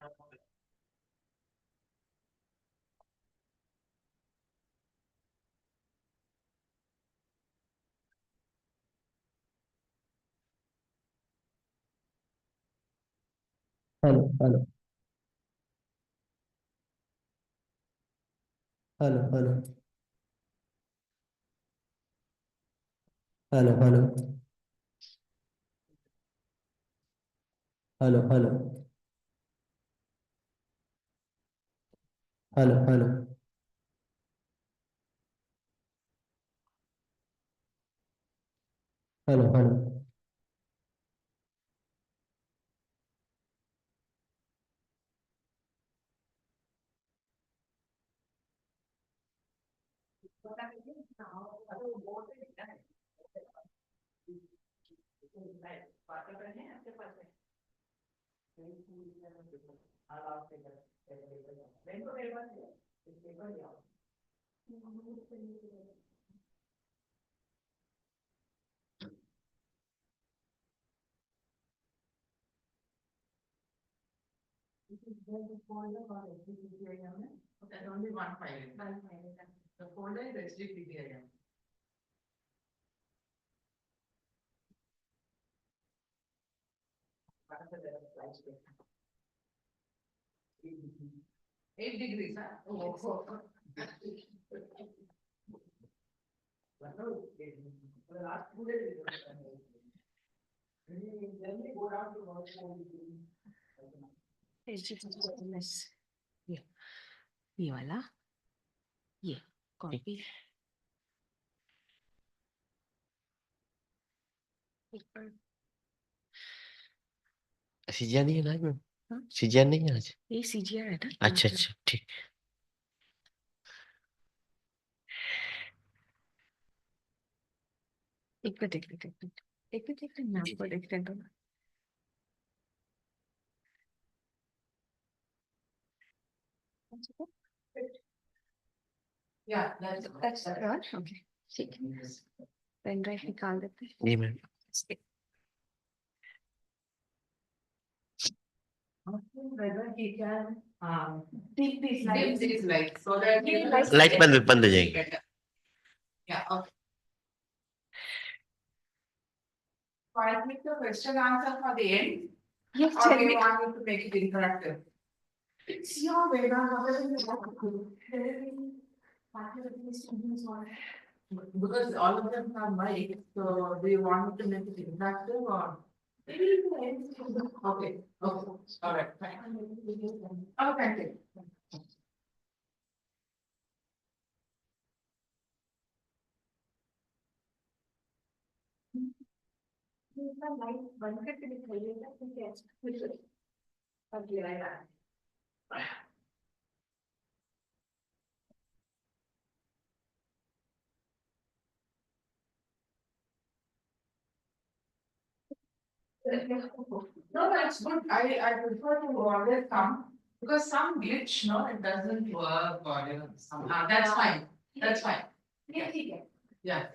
Hello hello hello hello hello hello hello hello hello hello hello hello There's folder or HDPDIM. There's only one file. One file. The folder is HDPDIM. Eight degrees, huh? Oh. The last 2 days. Then we go down to work. ये वाला ये copy सीजिया नहीं है ना आज में? हाँ? सीजिया नहीं है आज? ये सीजीआर है ना। अच्छा अच्छा ठीक। एक मिनट मैं आपको देखने दो। Yeah, that's right. Okay, ठीक है। पेन ड्राइव निकाल देते हैं। जी ma'am. whether he can take these lights so that light बंद हो जाएगी। Yeah, okay. So I think the question answer for the end. Yes, Or do you want me to make it interactive? It's your way, now whatever you want to do. Because all of them have mic, so do you want me to make it interactive or? Okay, okay, all right, fine. Oh, thank you. Light बंद करके दिखाइएगा ठीक है अब गिराएगा No, that's good. I prefer to always come because some glitch, no, it doesn't work or you know, somehow. That's fine. That's fine. Yeah, yeah.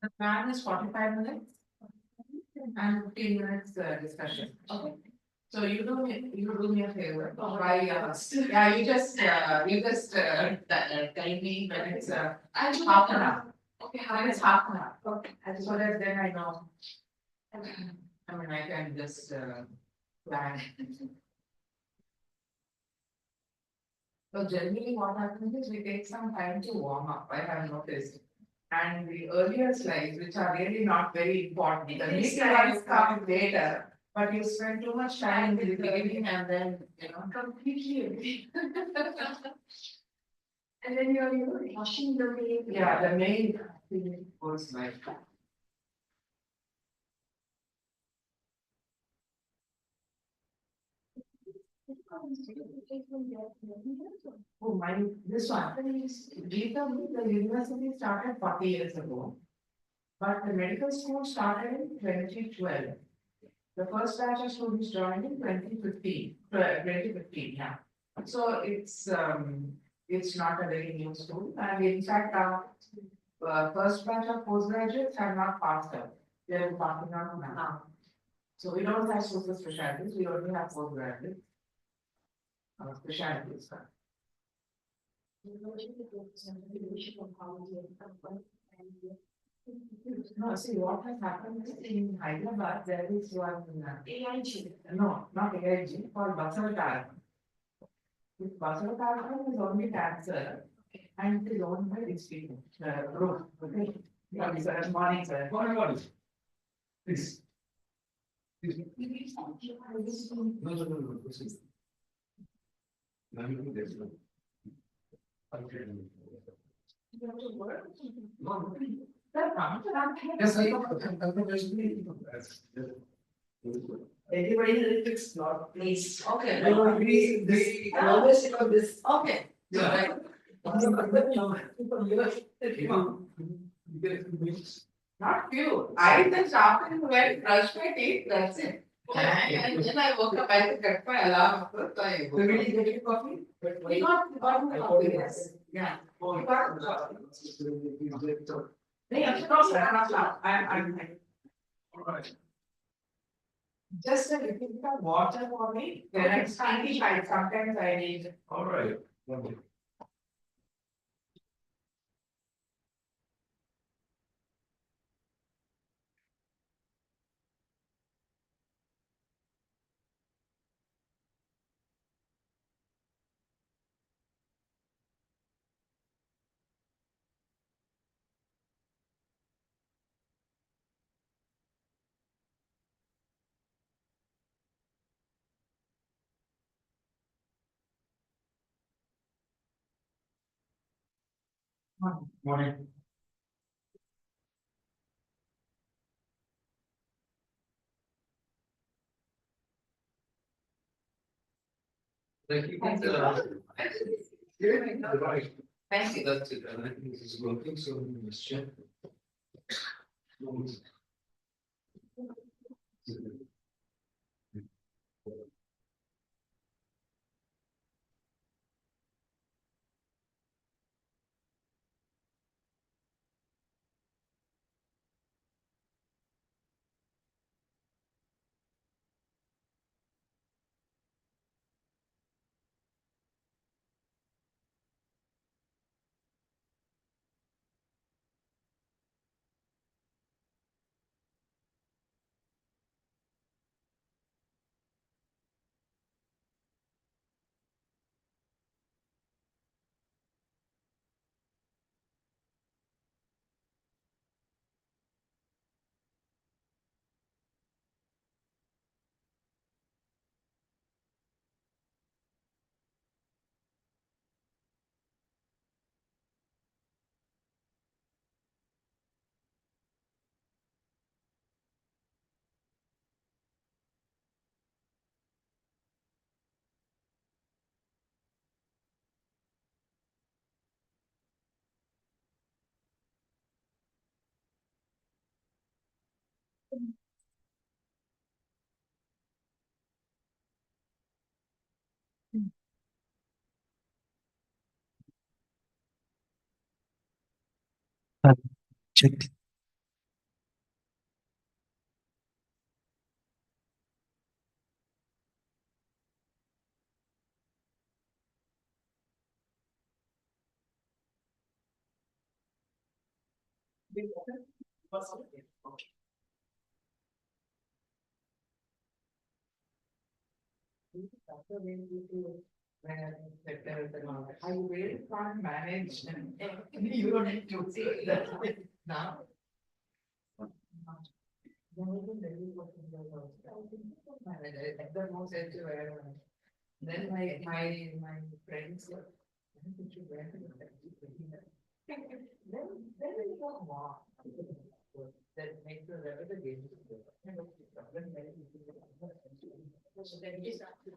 The plan is 45 minutes and 15 minutes discussion. Okay. So you do me a favor. Why? Yeah, you just tell me when it's half an hour. Okay, it's half an hour. Okay. So that then I know. I mean, I can just plan. So generally what happens is we take some time to warm up, I have noticed. And the earlier slides, which are really not very important, the next slides come later, but you spend too much time in the beginning and then, you know. Completely agree. And then you're, you know, rushing the main. Yeah, the main thing was like. Oh, this one. The university started 40 years ago, but the medical school started in 2012. The first batch of students joined in 2015, 2015, yeah. So it's not a very new school, and in fact, our first batch of postgraduates have not passed out. They are passing out now. So we don't have super specialties, we only have postgraduates. Specialties. No, see what has happened is in Hyderabad, there is one, AIG. No, not AIG, called Basavataram. This Basavataram is only cancer and it is owned by these people, group, okay? Yeah, sir, morning, sir. Morning. Please. No, no, no, no, this is. No, no, no, there's no. Okay. You have to work? No. Yes, I know. Everybody will fix lot, please. Okay. We always about this. Okay. Yeah. Not few. I just after you went brush my teeth, that's it. And then I woke up, I had to cut my alarm. So I woke up. Did you get your coffee? We got coffee, yes. Yeah. We got coffee. No, sir, I'm not. I'm. Alright. Just a little bit of water for me, then I'm standing, sometimes I need. Alright. Morning. Thank you. Thank you. That's it, and I think this is working, so let's check. Check. I really can't manage. You don't need to say that now. The most everywhere. Then my friends were. Then we go more. That makes the level of the game. So then we start to.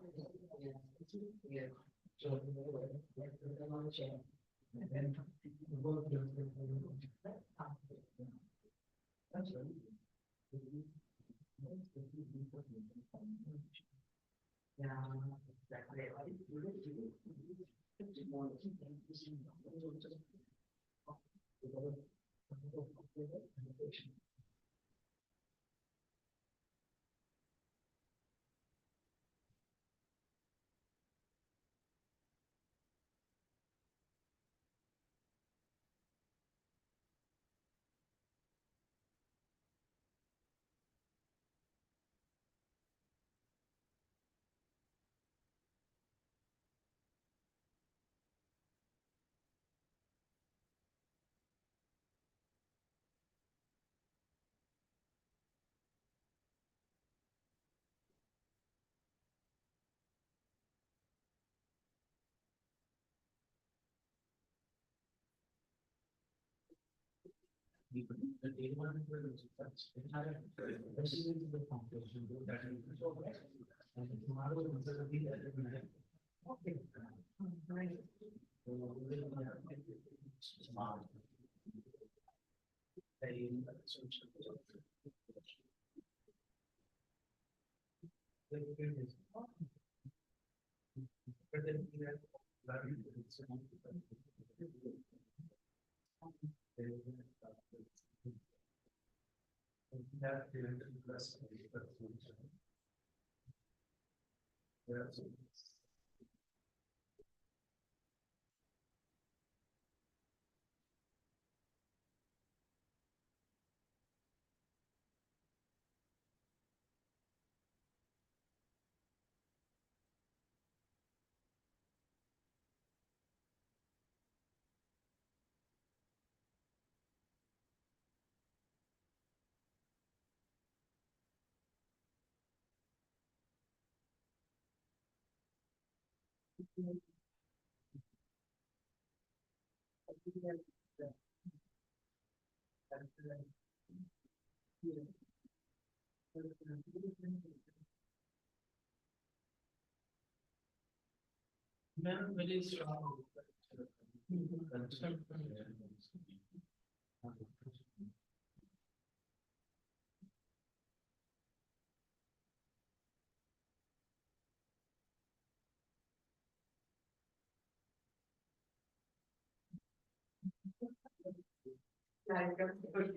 Like,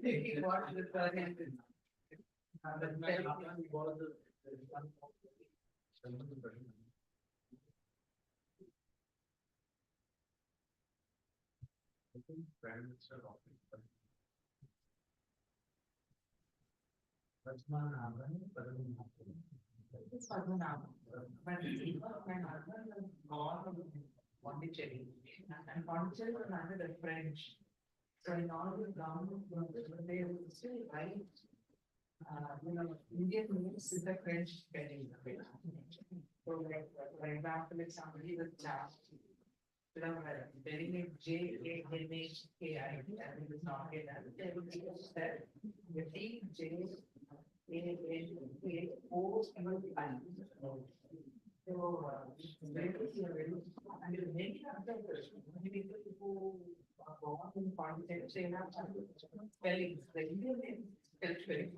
thinking what the current is. It's Padmanabhan. But my husband was born from Pondicherry. And Pondicherry was under the French. So in all the government, they would still write, Indian names with the French spelling. So like, for example, if somebody was charged, very name Jamhki, and it is not in that, they would use that, the T, J, A, O, and so, and many other people who are born in Pondicherry, they have some spellings, the Indian name spelled very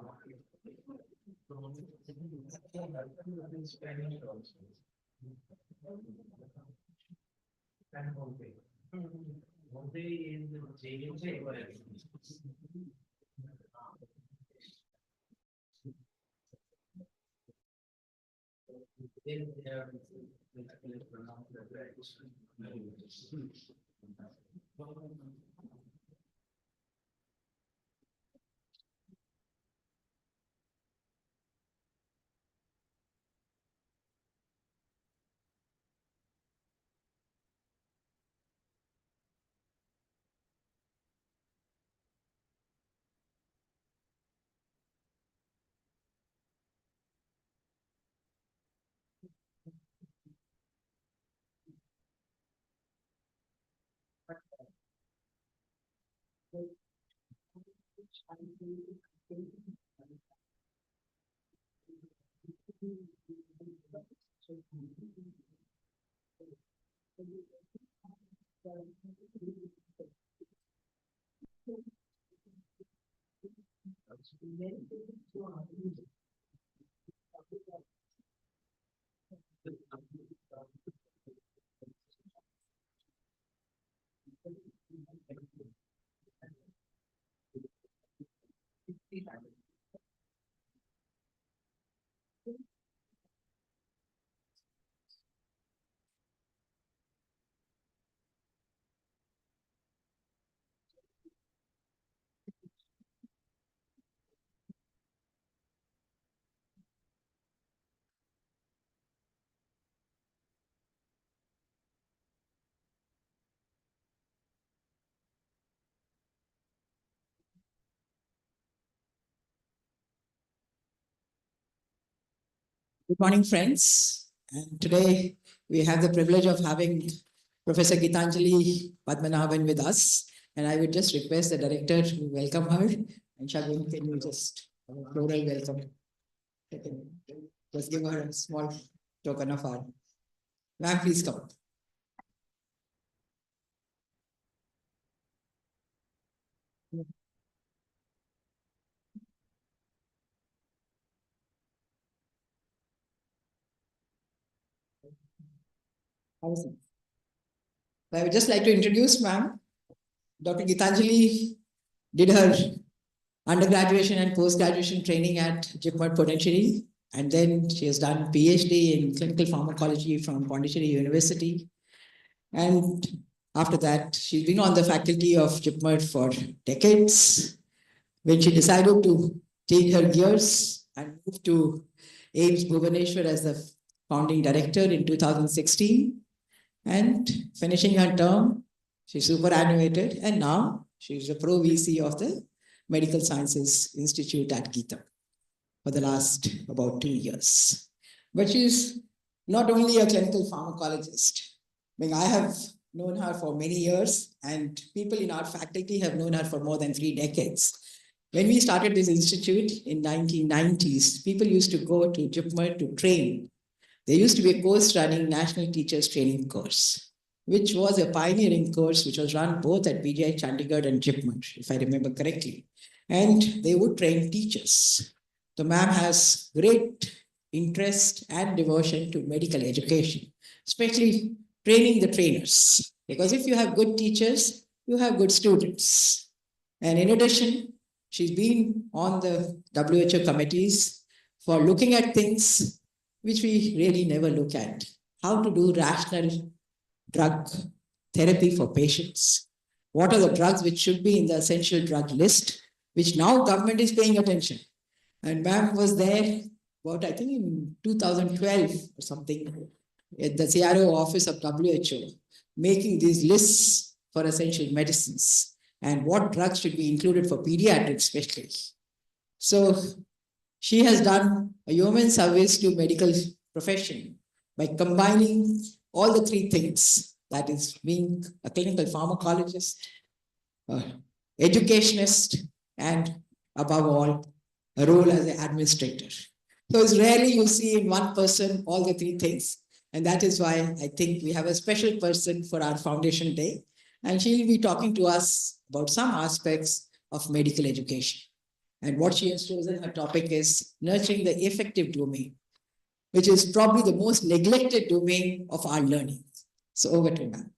Good morning, friends. And today we have the privilege of having Professor Gitanjali Padmanabhan with us. And I would just request the director to welcome her. And Shagun, can you just floral welcome? Just give her a small token of our. Ma'am, please come. Awesome. I would just like to introduce ma'am. Dr. Gitanjali did her undergraduation and post-graduation training at JIPMER Pondicherry, and then she has done PhD in clinical pharmacology from Pondicherry University. And after that, she's been on the faculty of JIPMER for decades. When she decided to take her gears and move to AIIMS Bhubaneswar as the founding director in 2016, and finishing her term, she superannuated, and now she's a pro VC of the Medical Sciences Institute at Geetham for the last about 2 years. But she's not only a clinical pharmacologist. I mean, I have known her for many years, and people in our faculty have known her for more than 3 decades. When we started this institute in 1990s, people used to go to JIPMER to train. There used to be a course running, National Teachers Training Course, which was a pioneering course which was run both at BGI Chandigarh and JIPMER, if I remember correctly. And they would train teachers. The ma'am has great interest and devotion to medical education, especially training the trainers. Because if you have good teachers, you have good students. And in addition, she's been on the WHO committees for looking at things which we really never look at. How to do rational drug therapy for patients. What are the drugs which should be in the essential drug list, which now government is paying attention. And ma'am was there about, I think in 2012 or something, at the CRO office of WHO, making these lists for essential medicines and what drugs should be included for pediatrics especially. So she has done a yeoman service to medical profession by combining all the 3 things, that is being a clinical pharmacologist, educationist, and above all, a role as an administrator. So it's rarely you see in one person all the 3 things. And that is why I think we have a special person for our Foundation Day. And she'll be talking to us about some aspects of medical education. And what she has chosen, her topic is nurturing the effective domain, which is probably the most neglected domain of our learning. So over to you, ma'am.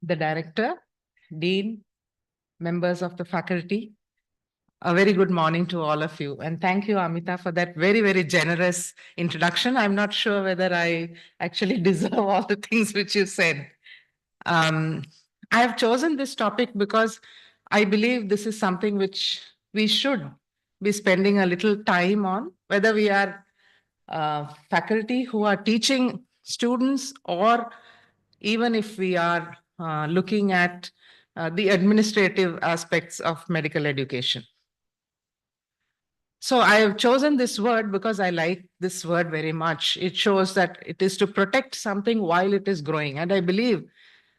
The director, dean, members of the faculty, a very good morning to all of you. And thank you, Amita, for that very, very generous introduction. I'm not sure whether I actually deserve all the things which you said. I have chosen this topic because I believe this is something which we should be spending a little time on, whether we are faculty who are teaching students, or even if we are looking at the administrative aspects of medical education. So I have chosen this word because I like this word very much. It shows that it is to protect something while it is growing. And I believe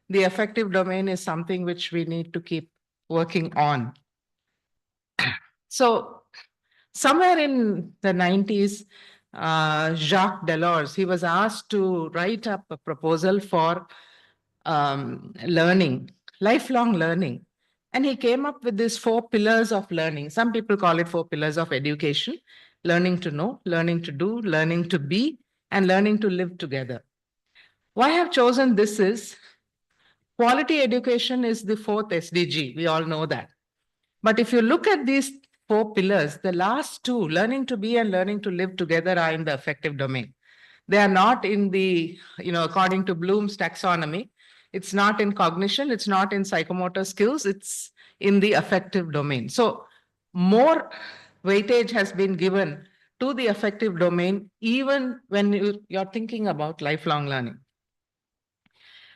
the affective domain is something which we need to keep working on. So somewhere in the 90s, Jacques Delors, he was asked to write up a proposal for learning, lifelong learning. And he came up with these 4 pillars of learning. Some people call it 4 pillars of education: learning to know, learning to do, learning to be, and learning to live together. Why I have chosen this is quality education is the 4th SDG. We all know that. But if you look at these 4 pillars, the last 2, learning to be and learning to live together, are in the affective domain. They are not in the, according to Bloom's taxonomy, it's not in cognition, it's not in psychomotor skills, it's in the affective domain. So more weightage has been given to the affective domain, even when you're thinking about lifelong learning.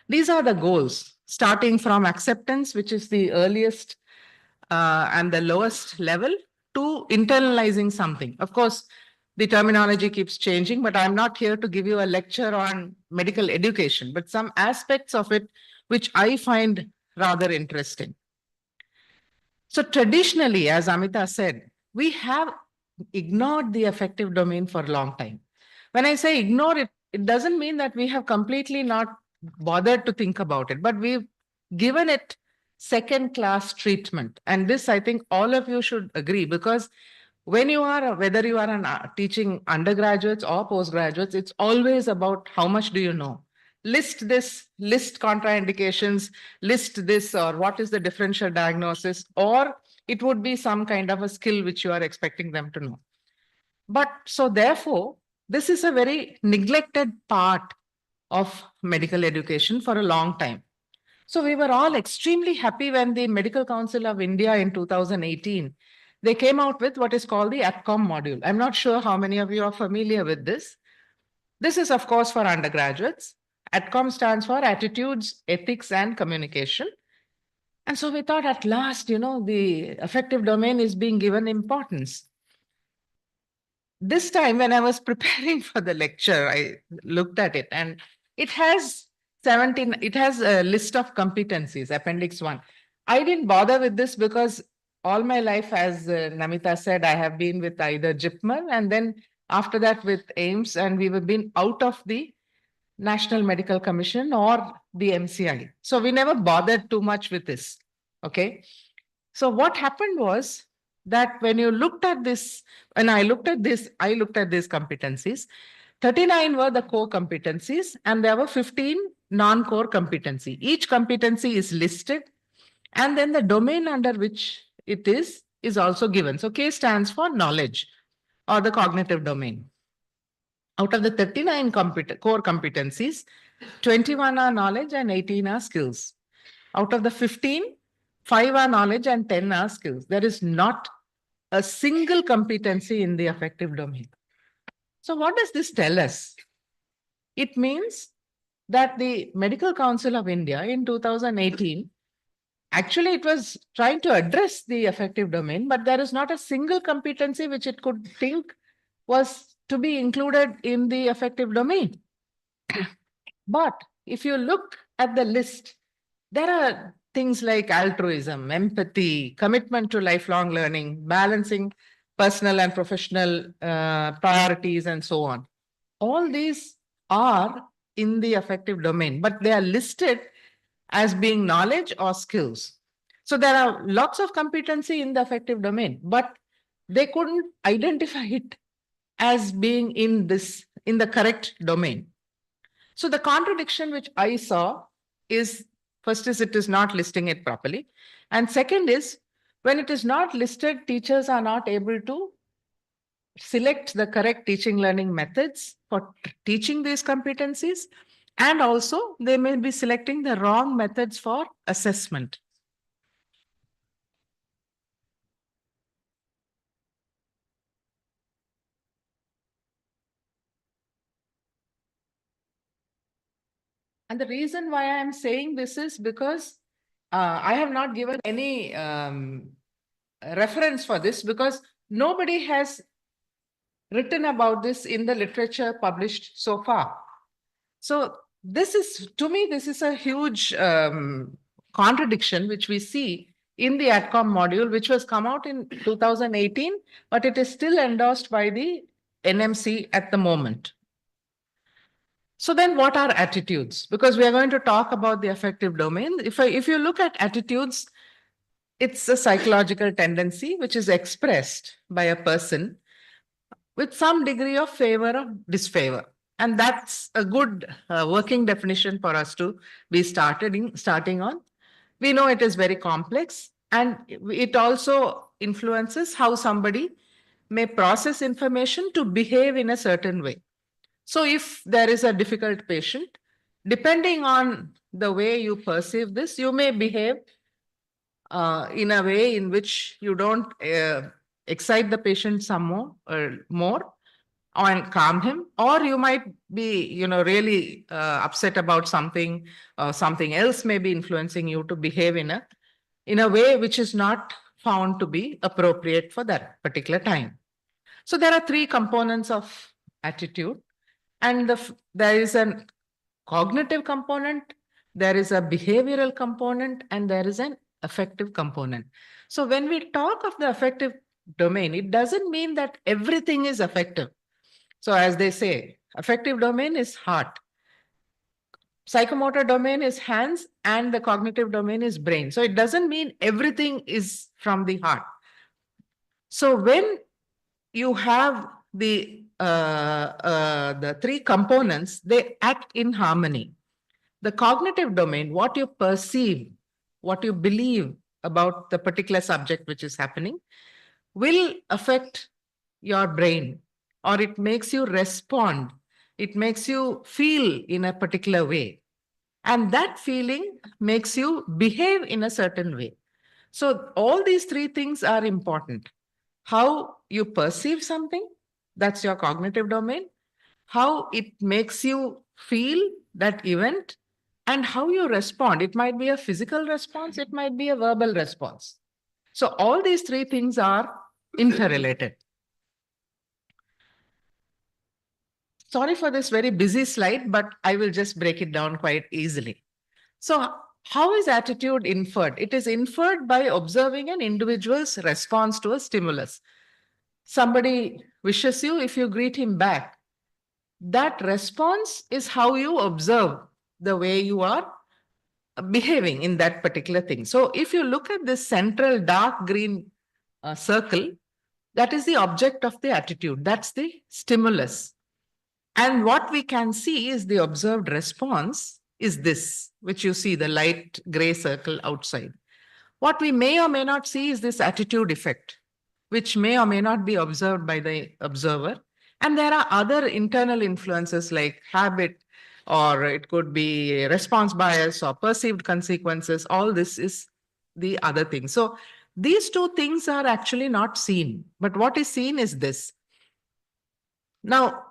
These are the goals, starting from acceptance, which is the earliest and the lowest level, to internalizing something. Of course, the terminology keeps changing, but I'm not here to give you a lecture on medical education, but some aspects of it which I find rather interesting. So traditionally, as Amita said, we have ignored the affective domain for a long time. When I say ignore it, it doesn't mean that we have completely not bothered to think about it, but we've given it second-class treatment. And this, I think all of you should agree, because when you are, whether you are teaching undergraduates or postgraduates, it's always about how much do you know. List this, list contraindications, list this, or what is the differential diagnosis, or it would be some kind of a skill which you are expecting them to know. But so therefore, this is a very neglected part of medical education for a long time. So we were all extremely happy when the Medical Council of India in 2018, they came out with what is called the ATCOM module. I'm not sure how many of you are familiar with this. This is, of course, for undergraduates. ATCOM stands for Attitudes, Ethics, and Communication. And so we thought, at last, the affective domain is being given importance. This time, when I was preparing for the lecture, I looked at it, and it has 17, it has a list of competencies, Appendix 1. I didn't bother with this because all my life, as Namita said, I have been with either JIPMER and then after that with AIIMS, and we have been out of the National Medical Commission or the MCI. So we never bothered too much with this. Okay. So what happened was that when you looked at this, when I looked at this, I looked at these competencies. 39 were the core competencies, and there were 15 non-core competency. Each competency is listed, and then the domain under which it is also given. So K stands for knowledge or the cognitive domain. Out of the 39 core competencies, 21 are knowledge and 18 are skills. Out of the 15, 5 are knowledge and 10 are skills. There is not a single competency in the affective domain. So what does this tell us? It means that the Medical Council of India in 2018, actually it was trying to address the affective domain, but there is not a single competency which it could think was to be included in the affective domain. But if you look at the list, there are things like altruism, empathy, commitment to lifelong learning, balancing personal and professional priorities, and so on. All these are in the affective domain, but they are listed as being knowledge or skills. So there are lots of competency in the affective domain, but they couldn't identify it as being in the correct domain. So the contradiction which I saw is, first is it is not listing it properly. And second is, when it is not listed, teachers are not able to select the correct teaching learning methods for teaching these competencies. And also they may be selecting the wrong methods for assessment. And the reason why I am saying this is because I have not given any reference for this, because nobody has written about this in the literature published so far. So this is, to me, this is a huge contradiction which we see in the ADCOM module, which was come out in 2018, but it is still endorsed by the NMC at the moment. So then what are attitudes? Because we are going to talk about the affective domain. If you look at attitudes, it's a psychological tendency which is expressed by a person with some degree of favor or disfavor. And that's a good working definition for us to be starting on. We know it is very complex, and it also influences how somebody may process information to behave in a certain way. So if there is a difficult patient, depending on the way you perceive this, you may behave in a way in which you don't excite the patient some more and calm him, or you might be, really upset about something, or something else may be influencing you to behave in a way which is not found to be appropriate for that particular time. So there are three components of attitude, and there is a cognitive component, there is a behavioral component, and there is an affective component. So when we talk of the affective domain, it doesn't mean that everything is affective. So as they say, affective domain is heart, psychomotor domain is hands, and the cognitive domain is brain. So it doesn't mean everything is from the heart. So when you have the three components, they act in harmony. The cognitive domain, what you perceive, what you believe about the particular subject which is happening, will affect your brain, or it makes you respond. It makes you feel in a particular way. And that feeling makes you behave in a certain way. So all these three things are important. How you perceive something, that's your cognitive domain. How it makes you feel that event, and how you respond. It might be a physical response, it might be a verbal response. So all these three things are interrelated. Sorry for this very busy slide, but I will just break it down quite easily. So how is attitude inferred? It is inferred by observing an individual's response to a stimulus. Somebody wishes you, if you greet him back, that response is how you observe the way you are behaving in that particular thing. So if you look at this central dark green circle, that is the object of the attitude. That's the stimulus. And what we can see is the observed response is this, which you see, the light gray circle outside. What we may or may not see is this attitude effect, which may or may not be observed by the observer. And there are other internal influences like habit, or it could be response bias or perceived consequences. All this is the other thing. So these two things are actually not seen, but what is seen is this. Now,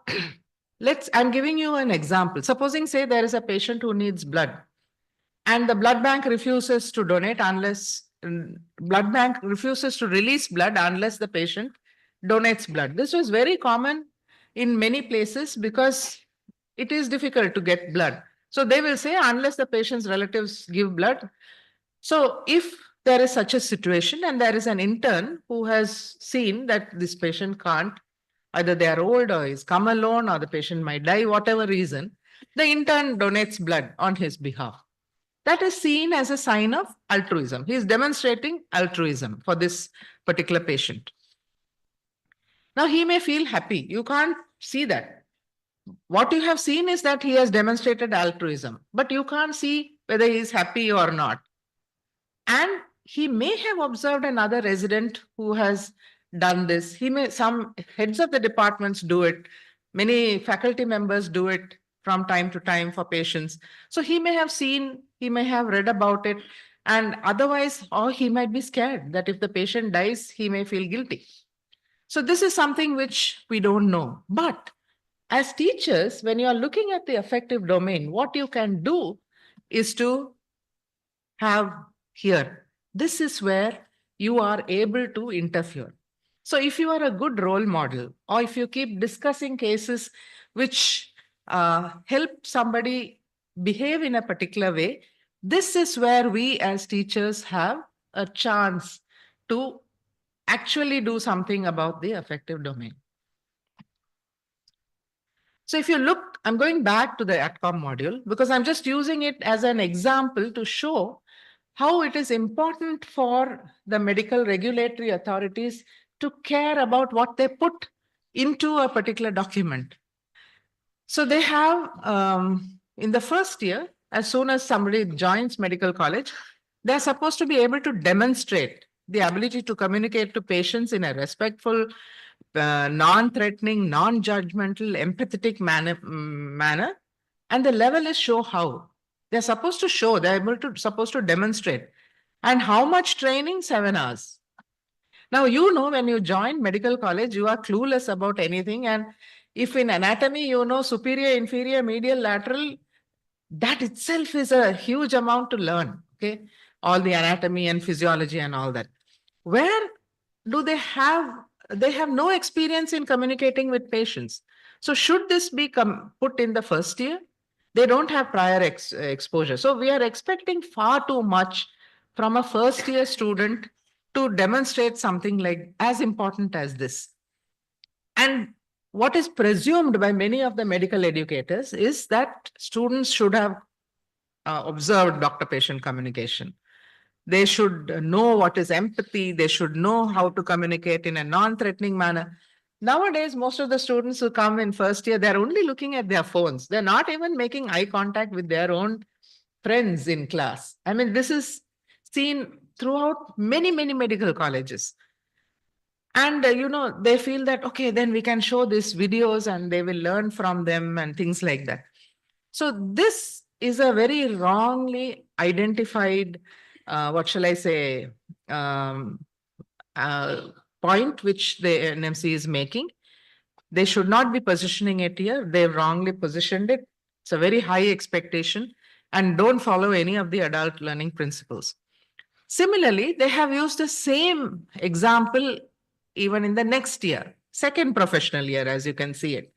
I'm giving you an example. Supposing, say, there is a patient who needs blood, and the blood bank refuses to donate unless blood bank refuses to release blood unless the patient donates blood. This was very common in many places because it is difficult to get blood. So they will say unless the patient's relatives give blood. So if there is such a situation and there is an intern who has seen that this patient can't, either they are old or is come alone or the patient might die, whatever reason, the intern donates blood on his behalf. That is seen as a sign of altruism. He is demonstrating altruism for this particular patient. Now he may feel happy. You can't see that. What you have seen is that he has demonstrated altruism, but you can't see whether he is happy or not. And he may have observed another resident who has done this. Some heads of the departments do it. Many faculty members do it from time to time for patients. So he may have seen, he may have read about it, and otherwise, or he might be scared that if the patient dies, he may feel guilty. So this is something which we don't know. But as teachers, when you are looking at the affective domain, what you can do is to have here, this is where you are able to interfere. So if you are a good role model, or if you keep discussing cases which help somebody behave in a particular way, this is where we as teachers have a chance to actually do something about the affective domain. So if you look, I'm going back to the ATCOM module because I'm just using it as an example to show how it is important for the medical regulatory authorities to care about what they put into a particular document. So they have, in the first year, as soon as somebody joins medical college, they're supposed to be able to demonstrate the ability to communicate to patients in a respectful, non-threatening, non-judgmental, empathetic manner. And the level is show how. They're supposed to show, they're supposed to demonstrate. And how much training? 7 hours. Now, you know, when you join medical college, you are clueless about anything. And if in anatomy, you know, superior, inferior, medial, lateral, that itself is a huge amount to learn. Okay. All the anatomy and physiology and all that. Where do they have no experience in communicating with patients. So should this be put in the first year? They don't have prior exposure. So we are expecting far too much from a first year student to demonstrate something like as important as this. And what is presumed by many of the medical educators is that students should have observed doctor-patient communication. They should know what is empathy. They should know how to communicate in a non-threatening manner. Nowadays, most of the students who come in first year, they're only looking at their phones. They're not even making eye contact with their own friends in class. I mean, this is seen throughout many, many medical colleges. And, you know, they feel that, okay, then we can show these videos and they will learn from them and things like that. So this is a very wrongly identified what shall I say, point which the NMC is making. They should not be positioning it here. They've wrongly positioned it. It's a very high expectation and don't follow any of the adult learning principles. Similarly, they have used the same example even in the next year, second professional year, as you can see it,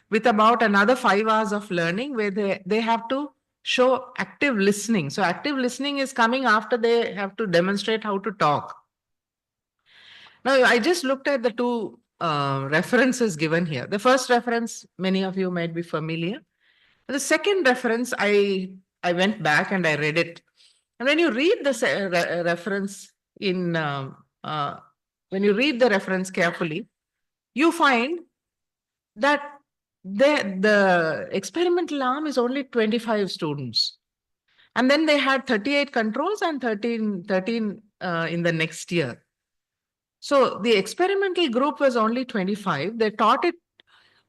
with about another 5 hours of learning where they have to show active listening. So active listening is coming after they have to demonstrate how to talk. Now, I just looked at the two references given here. The first reference, many of you might be familiar. The second reference, I went back and I read it. And when you read the reference when you read the reference carefully, you find that the experimental arm is only 25 students. And then they had 38 controls and 13 in the next year. So the experimental group was only 25. They taught it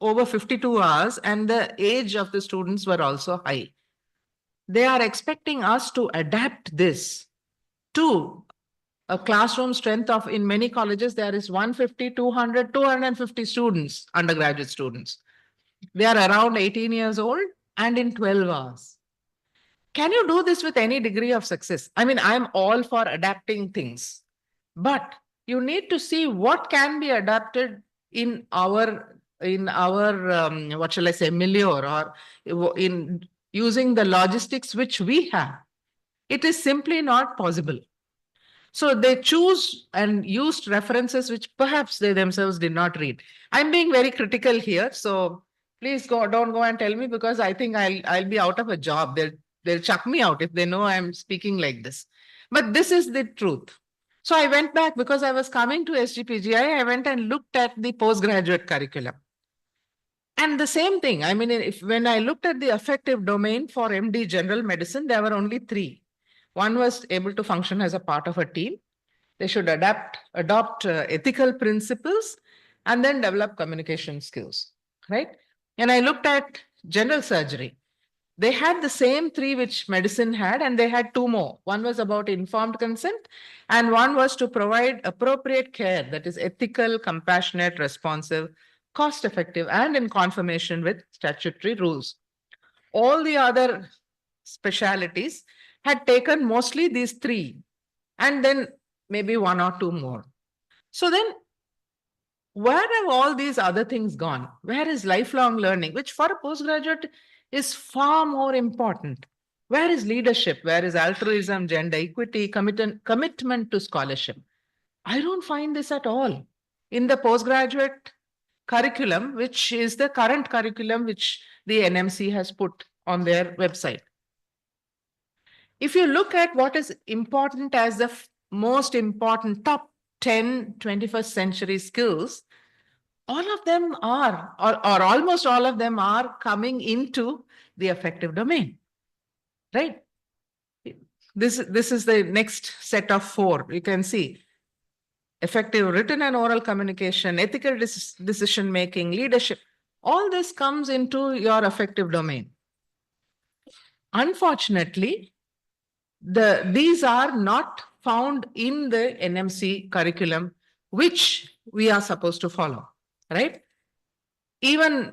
over 52 hours and the age of the students were also high. They are expecting us to adapt this to a classroom strength of, in many colleges, there is 150, 200, 250 students, undergraduate students. They are around 18 years old and in 12 hours. Can you do this with any degree of success? I mean, I'm all for adapting things, but you need to see what can be adapted in our what shall I say, milieu, or in using the logistics which we have. It is simply not possible. So they choose and used references which perhaps they themselves did not read. I'm being very critical here, so please don't go and tell me, because I think I'll be out of a job. They'll chuck me out if they know I'm speaking like this. But this is the truth. So I went back because I was coming to SGPGI. I went and looked at the postgraduate curriculum. And the same thing, I mean, when I looked at the affective domain for MD General Medicine, there were only 3. One was able to function as a part of a team. They should adopt ethical principles and then develop communication skills, right? And I looked at general surgery. They had the same 3 which medicine had, and they had 2 more. One was about informed consent, and one was to provide appropriate care that is ethical, compassionate, responsive, cost-effective, and in conformation with statutory rules. All the other specialities had taken mostly these 3, and then maybe 1 or 2 more. So then where have all these other things gone? Where is lifelong learning, which for a postgraduate is far more important? Where is leadership? Where is altruism, gender equity, commitment to scholarship? I don't find this at all in the postgraduate curriculum, which is the current curriculum which the NMC has put on their website. If you look at what is important as the most important top 10 21st century skills, all of them are, or almost all of them are coming into the affective domain, right? This is the next set of 4. You can see effective written and oral communication, ethical decision making, leadership. All this comes into your affective domain. Unfortunately, these are not found in the NMC curriculum, which we are supposed to follow, right? Even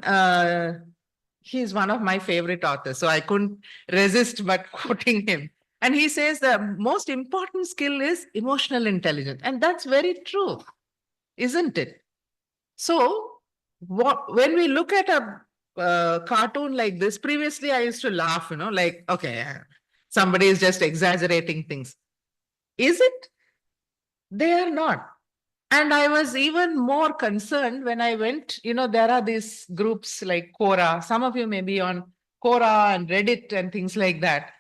he's one of my favorite authors, so I couldn't resist but quoting him. And he says the most important skill is emotional intelligence. And that's very true, isn't it? So when we look at a cartoon like this, previously I used to laugh, like, okay, somebody is just exaggerating things. Is it? They are not. And I was even more concerned when I went, there are these groups like Quora. Some of you may be on Quora and Reddit and things like that.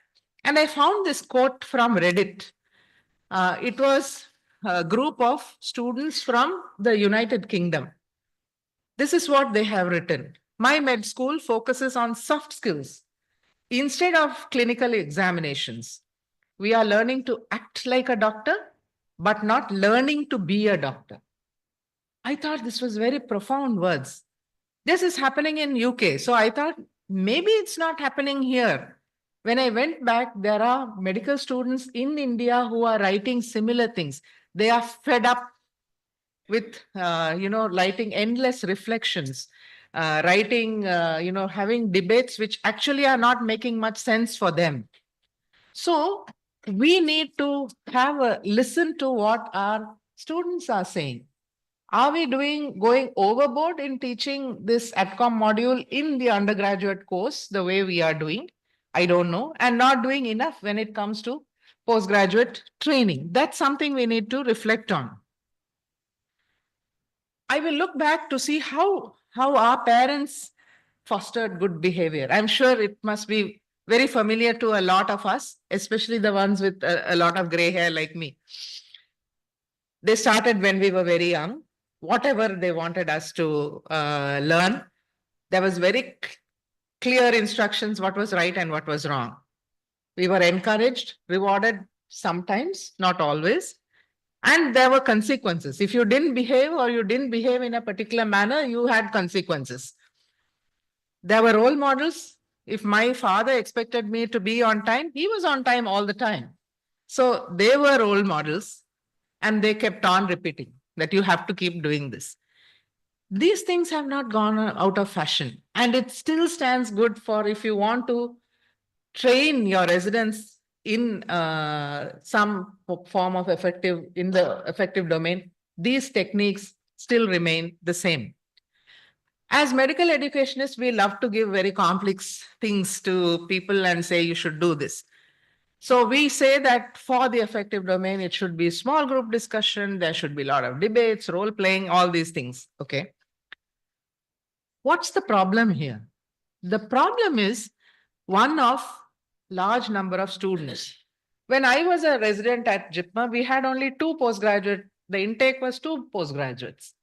And I found this quote from Reddit. It was a group of students from the United Kingdom. This is what they have written. My med school focuses on soft skills instead of clinical examinations. We are learning to act like a doctor, but not learning to be a doctor. I thought this was very profound words. This is happening in UK. So I thought maybe it's not happening here. When I went back, there are medical students in India who are writing similar things. They are fed up with, writing endless reflections, writing, having debates which actually are not making much sense for them. So we need to have a listen to what our students are saying. Are we going overboard in teaching this AdCom module in the undergraduate course the way we are doing? I don't know, and not doing enough when it comes to postgraduate training. That's something we need to reflect on. I will look back to see how our parents fostered good behavior. I'm sure it must be very familiar to a lot of us, especially the ones with a lot of gray hair like me. They started when we were very young. Whatever they wanted us to learn, there was very clear instructions what was right and what was wrong. We were encouraged, rewarded sometimes, not always. And there were consequences. If you didn't behave or you didn't behave in a particular manner, you had consequences. There were role models. If my father expected me to be on time, he was on time all the time. So they were role models, and they kept on repeating that you have to keep doing this. These things have not gone out of fashion, and it still stands good for if you want to train your residents in some form of in the effective domain. These techniques still remain the same. As medical educationists, we love to give very complex things to people and say, you should do this. So we say that for the effective domain, it should be small group discussion. There should be a lot of debates, role playing, all these things. Okay. What's the problem here? The problem is one of large number of students. When I was a resident at JIPMER, we had only 2 postgraduate. The intake was 2 postgraduates.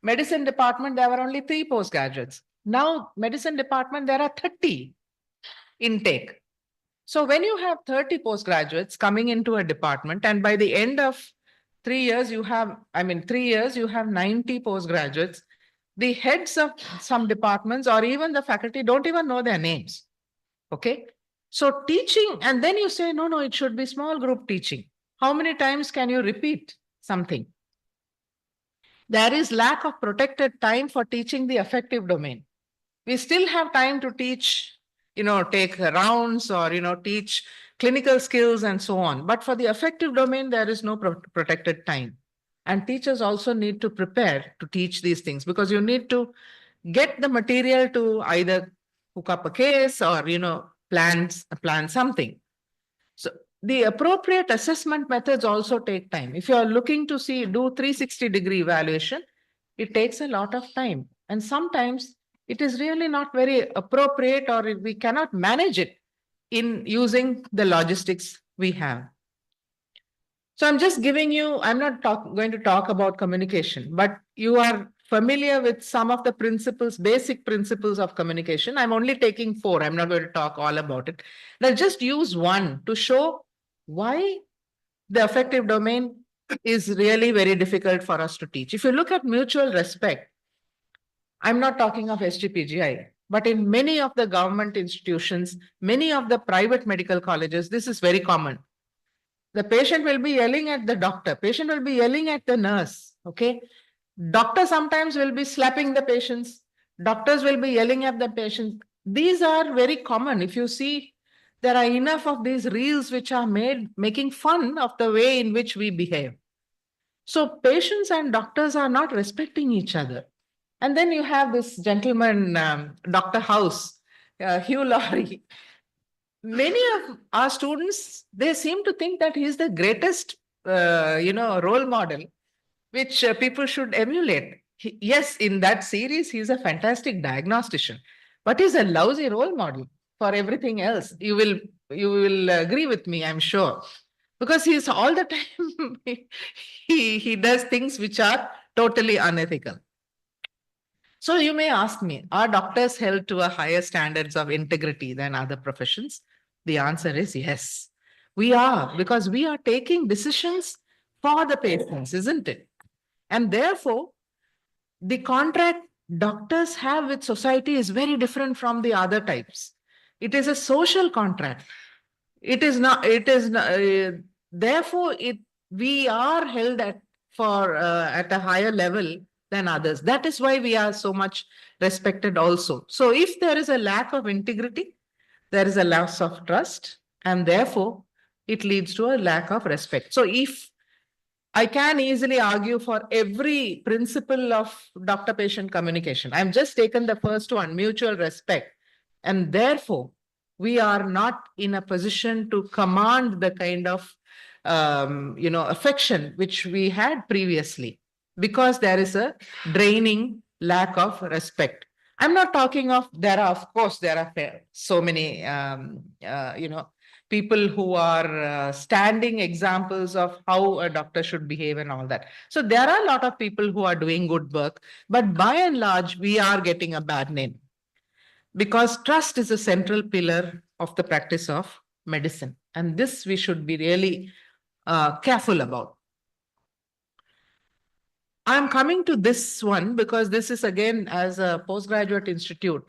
Medicine department, there were only 3 postgraduates. Now, medicine department, there are 30 intake. So when you have 30 postgraduates coming into a department, and by the end of 3 years, you have 90 postgraduates, the heads of some departments or even the faculty don't even know their names. Okay. So teaching, and then you say, no, it should be small group teaching. How many times can you repeat something? There is lack of protected time for teaching the affective domain. We still have time to teach, take rounds or, teach clinical skills and so on. But for the affective domain, there is no protected time. And teachers also need to prepare to teach these things, because you need to get the material to either hook up a case or, plan something. So the appropriate assessment methods also take time. If you are looking to do 360-degree evaluation, it takes a lot of time. And sometimes it is really not very appropriate, or we cannot manage it in using the logistics we have. So I'm just giving you, I'm not going to talk about communication, but you are familiar with some of the principles, basic principles of communication. I'm only taking 4. I'm not going to talk all about it. I'll just use one to show why the affective domain is really very difficult for us to teach. If you look at mutual respect, I'm not talking of SGPGI, but in many of the government institutions, many of the private medical colleges, this is very common. The patient will be yelling at the doctor. Patient will be yelling at the nurse. Okay. Doctor sometimes will be slapping the patients. Doctors will be yelling at the patient. These are very common. If you see, there are enough of these reels which are making fun of the way in which we behave. So patients and doctors are not respecting each other. And then you have this gentleman, Dr. House, Hugh Laurie. Many of our students, they seem to think that he's the greatest, role model, which people should emulate. Yes, in that series, he's a fantastic diagnostician, but he's a lousy role model for everything else. You will agree with me, I'm sure, because he's all the time, he does things which are totally unethical. So you may ask me, are doctors held to a higher standards of integrity than other professions? The answer is yes, we are, because we are taking decisions for the patients, isn't it? And therefore, the contract doctors have with society is very different from the other types. It is a social contract. Therefore, we are held at a higher level than others. That is why we are so much respected also. So if there is a lack of integrity, there is a loss of trust, and therefore it leads to a lack of respect. So if I can easily argue for every principle of doctor-patient communication, I'm just taken the first one, mutual respect, and therefore we are not in a position to command the kind of affection which we had previously, because there is a draining lack of respect. I'm not talking of, there are so many, people who are standing examples of how a doctor should behave and all that. So there are a lot of people who are doing good work, but by and large, we are getting a bad name, because trust is a central pillar of the practice of medicine. And this we should be really careful about. I'm coming to this one because this is, again, as a postgraduate institute,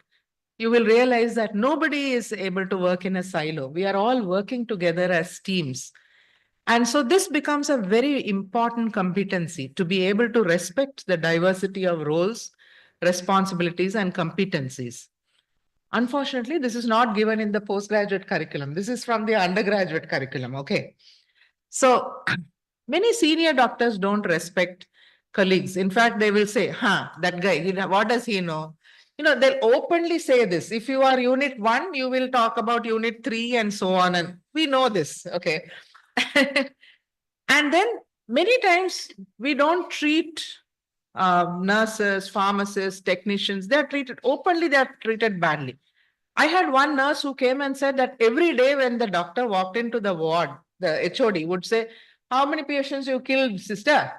you will realize that nobody is able to work in a silo. We are all working together as teams. And so this becomes a very important competency, to be able to respect the diversity of roles, responsibilities, and competencies. Unfortunately, this is not given in the postgraduate curriculum. This is from the undergraduate curriculum, okay? So many senior doctors don't respect colleagues. In fact, they will say, that guy, what does he know? They'll openly say this. If you are unit 1, you will talk about unit 3 and so on. And we know this, okay? And then many times we don't treat nurses, pharmacists, technicians, they're treated openly, they're treated badly. I had one nurse who came and said that every day when the doctor walked into the ward, the HOD would say, "How many patients you killed, sister?"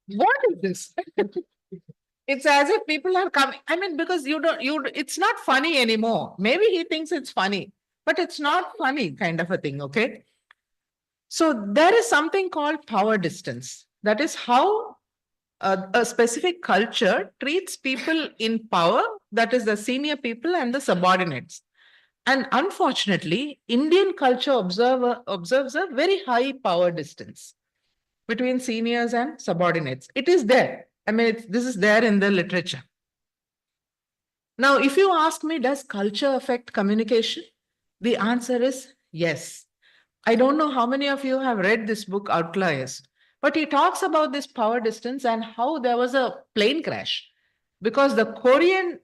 What is this? It's as if people are coming. I mean, because it's not funny anymore. Maybe he thinks it's funny, but it's not funny, kind of a thing, okay? So there is something called power distance. That is how a specific culture treats people in power, that is the senior people and the subordinates. And unfortunately, Indian culture observes a very high power distance between seniors and subordinates. It is there. I mean, this is there in the literature. Now, if you ask me, does culture affect communication? The answer is yes. I don't know how many of you have read this book, Outliers. But he talks about this power distance and how there was a plane crash because the Korean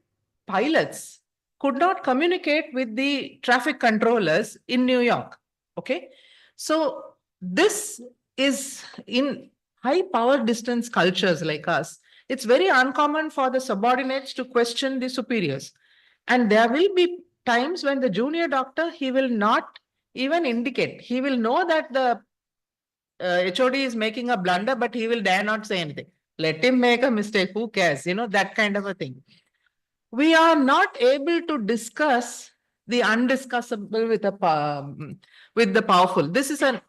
pilots could not communicate with the traffic controllers in New York. Okay. So this is in high power distance cultures like us. It's very uncommon for the subordinates to question the superiors. And there will be times when the junior doctor, he will not even indicate. He will know that the HOD is making a blunder, but he will dare not say anything. Let him make a mistake. Who cares? That kind of a thing. We are not able to discuss the undiscussable with the powerful. This is a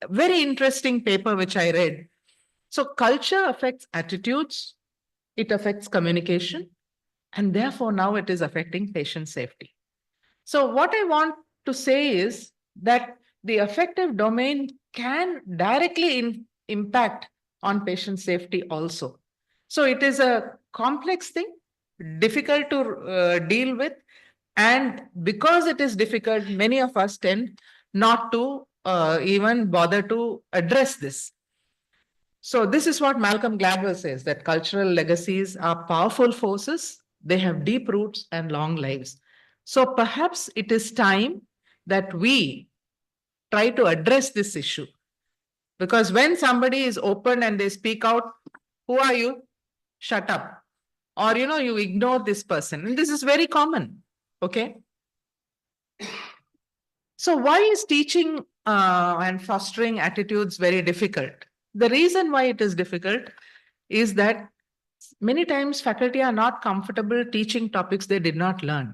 very interesting paper which I read. So culture affects attitudes, it affects communication, and therefore now it is affecting patient safety. So what I want to say is that the affective domain can directly impact on patient safety also. So it is a complex thing, difficult to deal with. And because it is difficult, many of us tend not to even bother to address this. So this is what Malcolm Gladwell says, that cultural legacies are powerful forces. They have deep roots and long lives. So perhaps it is time that we try to address this issue. Because when somebody is open and they speak out, who are you? Shut up. Or, you ignore this person. And this is very common. Okay. So why is teaching and fostering attitudes very difficult? The reason why it is difficult is that many times faculty are not comfortable teaching topics they did not learn.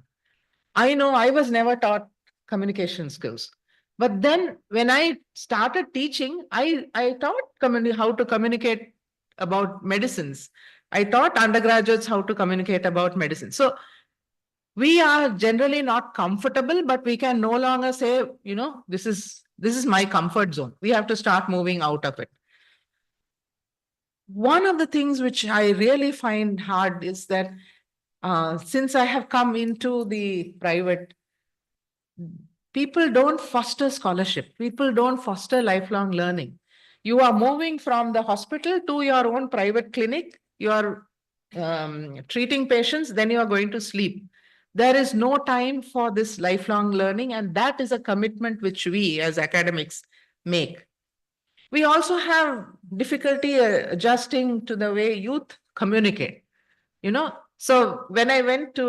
I know I was never taught communication skills. But then when I started teaching, I taught how to communicate about medicines. I taught undergraduates how to communicate about medicine. So we are generally not comfortable, but we can no longer say, this is my comfort zone. We have to start moving out of it. One of the things which I really find hard is that since I have come into the private, people don't foster scholarship. People don't foster lifelong learning. You are moving from the hospital to your own private clinic. You are treating patients, then you are going to sleep. There is no time for this lifelong learning, and that is a commitment which we as academics make. We also have difficulty adjusting to the way youth communicate. So when I went to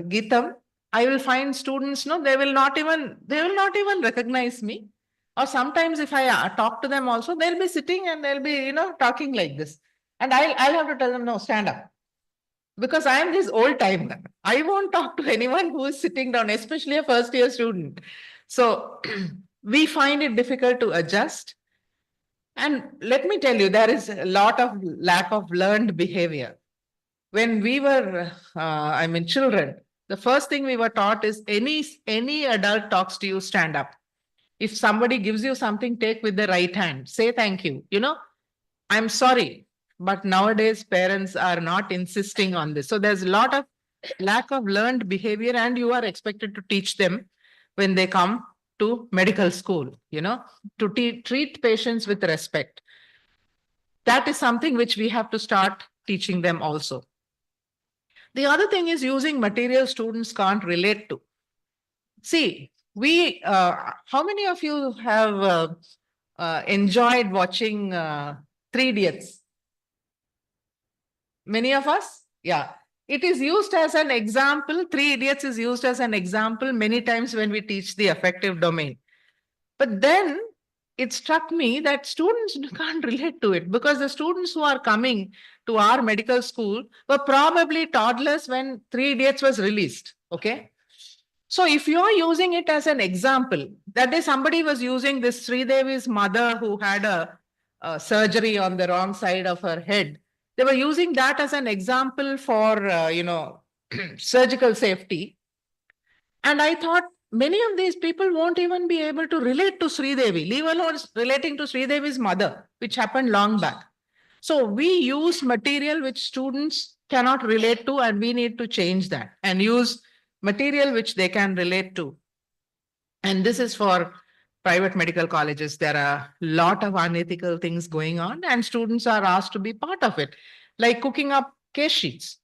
Geetam, I will find students, they will not even recognize me. Or sometimes if I talk to them also, they'll be sitting and they'll be, talking like this. And I'll have to tell them, no, stand up. Because I am this old timer. I won't talk to anyone who is sitting down, especially a first year student. So we find it difficult to adjust. And let me tell you, there is a lot of lack of learned behavior. When we were, children, the first thing we were taught is any adult talks to you, stand up. If somebody gives you something, take with the right hand, say thank you. I'm sorry, but nowadays parents are not insisting on this. So there's a lot of lack of learned behavior, and you are expected to teach them when they come to medical school, to treat patients with respect. That is something which we have to start teaching them also. The other thing is using material students can't relate to. See, how many of you have enjoyed watching 3 Idiots? Many of us? Yeah. It is used as an example. 3 Idiots is used as an example many times when we teach the affective domain. But then it struck me that students can't relate to it, because the students who are coming to our medical school were probably toddlers when 3 Idiots was released. Okay. So if you are using it as an example, that day somebody was using this Sridevi's mother who had a surgery on the wrong side of her head. They were using that as an example for, surgical safety. And I thought many of these people won't even be able to relate to Sridevi, leave alone relating to Sridevi's mother, which happened long back. So we use material which students cannot relate to, and we need to change that and use material which they can relate to. And this is for private medical colleges, there are a lot of unethical things going on, and students are asked to be part of it, like cooking up case sheets.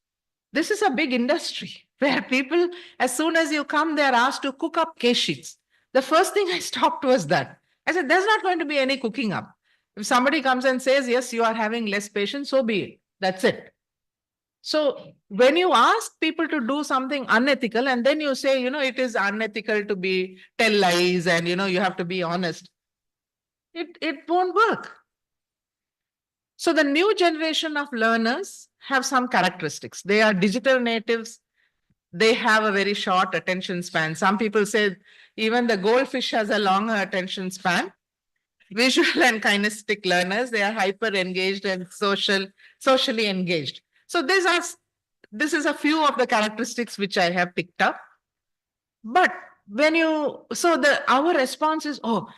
This is a big industry where people, as soon as you come, they're asked to cook up case sheets. The first thing I stopped was that. I said, there's not going to be any cooking up. If somebody comes and says, yes, you are having less patients, so be it. That's it. So when you ask people to do something unethical and then you say, it is unethical to tell lies and, you have to be honest, it won't work. So the new generation of learners have some characteristics. They are digital natives. They have a very short attention span. Some people say even the goldfish has a longer attention span. Visual and kinesthetic learners, they are hyper engaged and socially engaged. So this is a few of the characteristics which I have picked up. But our response is, oh,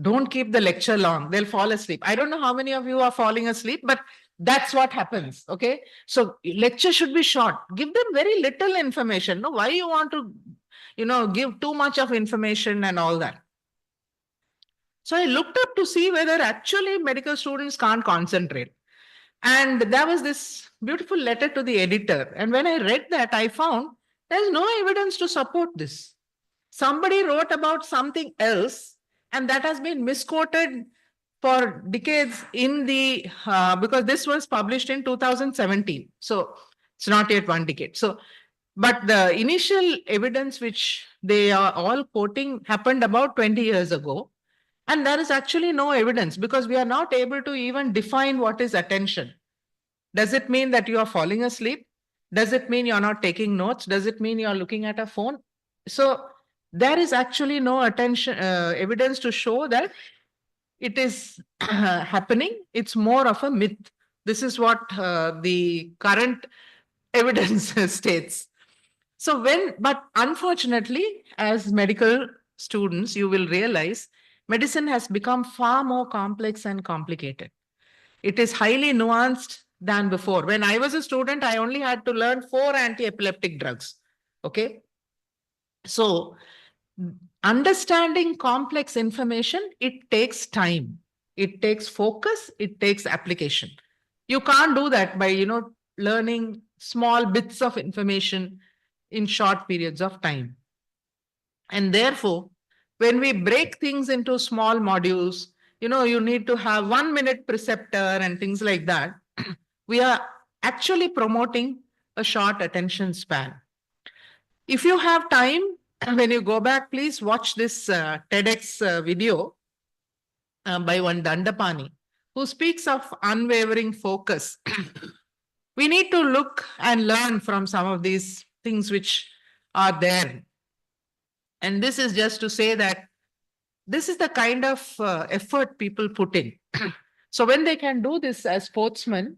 don't keep the lecture long. They'll fall asleep. I don't know how many of you are falling asleep, but that's what happens. Okay. So lecture should be short. Give them very little information. No, why you want to, give too much of information and all that. So I looked up to see whether actually medical students can't concentrate. And there was this beautiful letter to the editor. And when I read that, I found there's no evidence to support this. Somebody wrote about something else, and that has been misquoted for decades because this was published in 2017. So it's not yet 1 decade. But the initial evidence which they are all quoting happened about 20 years ago. And there is actually no evidence because we are not able to even define what is attention. Does it mean that you are falling asleep? Does it mean you're not taking notes? Does it mean you're looking at a phone? So there is actually no evidence to show that it is happening. It's more of a myth. This is what the current evidence states. But unfortunately, as medical students, you will realize medicine has become far more complex and complicated. It is highly nuanced than before. When I was a student, I only had to learn 4 anti-epileptic drugs. Okay. So understanding complex information, it takes time. It takes focus. It takes application. You can't do that by, learning small bits of information in short periods of time. And therefore, when we break things into small modules, you need to have 1 minute preceptor and things like that. We are actually promoting a short attention span. If you have time, when you go back, please watch this TEDx video by one Dandapani, who speaks of unwavering focus. We need to look and learn from some of these things which are there. And this is just to say that this is the kind of effort people put in. So when they can do this as sportsmen,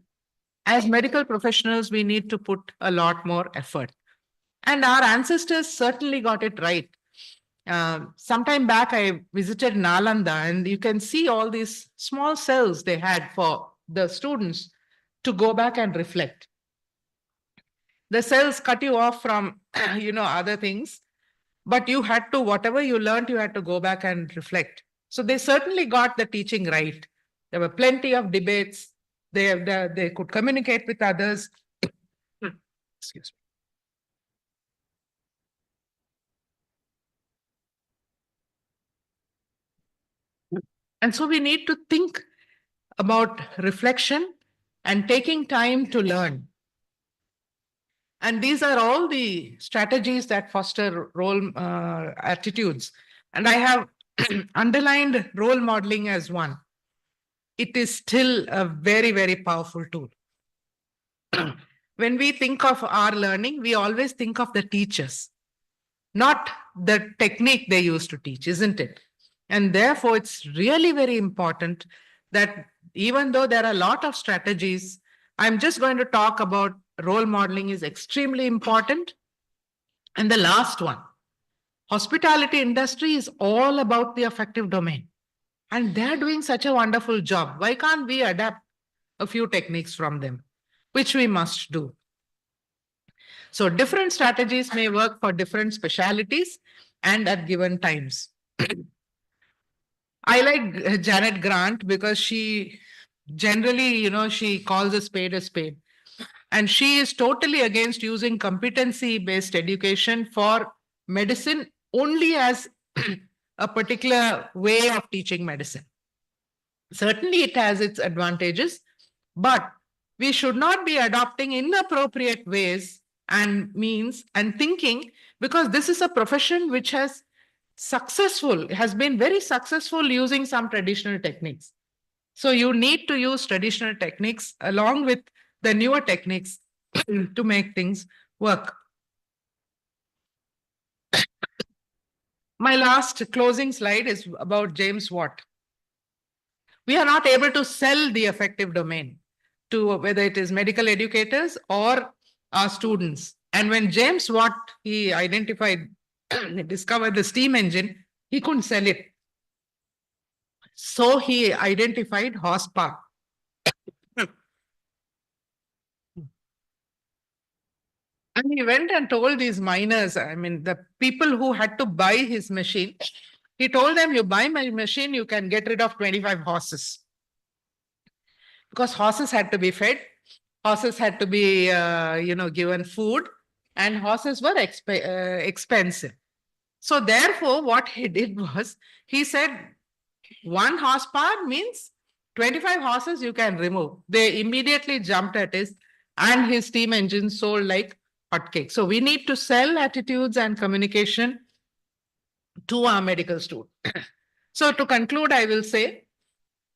as medical professionals, we need to put a lot more effort. And our ancestors certainly got it right. Sometime back, I visited Nalanda, and you can see all these small cells they had for the students to go back and reflect. The cells cut you off from, other things. But you had to, whatever you learned, you had to go back and reflect. So they certainly got the teaching right. There were plenty of debates. They could communicate with others. Excuse me. And so we need to think about reflection and taking time to learn. And these are all the strategies that foster role attitudes. And I have underlined role modeling as one. It is still a very, very powerful tool. When we think of our learning, we always think of the teachers, not the technique they used to teach, isn't it? And therefore, it's really very important that even though there are a lot of strategies, I'm just going to talk about role modeling is extremely important. And the last one, hospitality industry is all about the affective domain. And they're doing such a wonderful job. Why can't we adapt a few techniques from them, which we must do? So different strategies may work for different specialities and at given times. I like Janet Grant because she generally, she calls a spade a spade. And she is totally against using competency-based education for medicine only as a particular way of teaching medicine. Certainly, it has its advantages, but we should not be adopting inappropriate ways and means and thinking, because this is a profession which has been very successful using some traditional techniques. So you need to use traditional techniques along with the newer techniques to make things work. My last closing slide is about James Watt. We are not able to sell the affective domain to whether it is medical educators or our students. And when James Watt, he discovered the steam engine, he couldn't sell it. So he identified horsepower. And he went and told these miners, I mean, the people who had to buy his machine, he told them, you buy my machine, you can get rid of 25 horses. Because horses had to be fed, horses had to be, given food, and horses were expensive. So therefore, what he did was, he said, 1 horsepower means 25 horses you can remove. They immediately jumped at it, and his steam engine sold like hotcakes. So we need to sell attitudes and communication to our medical students. So to conclude, I will say,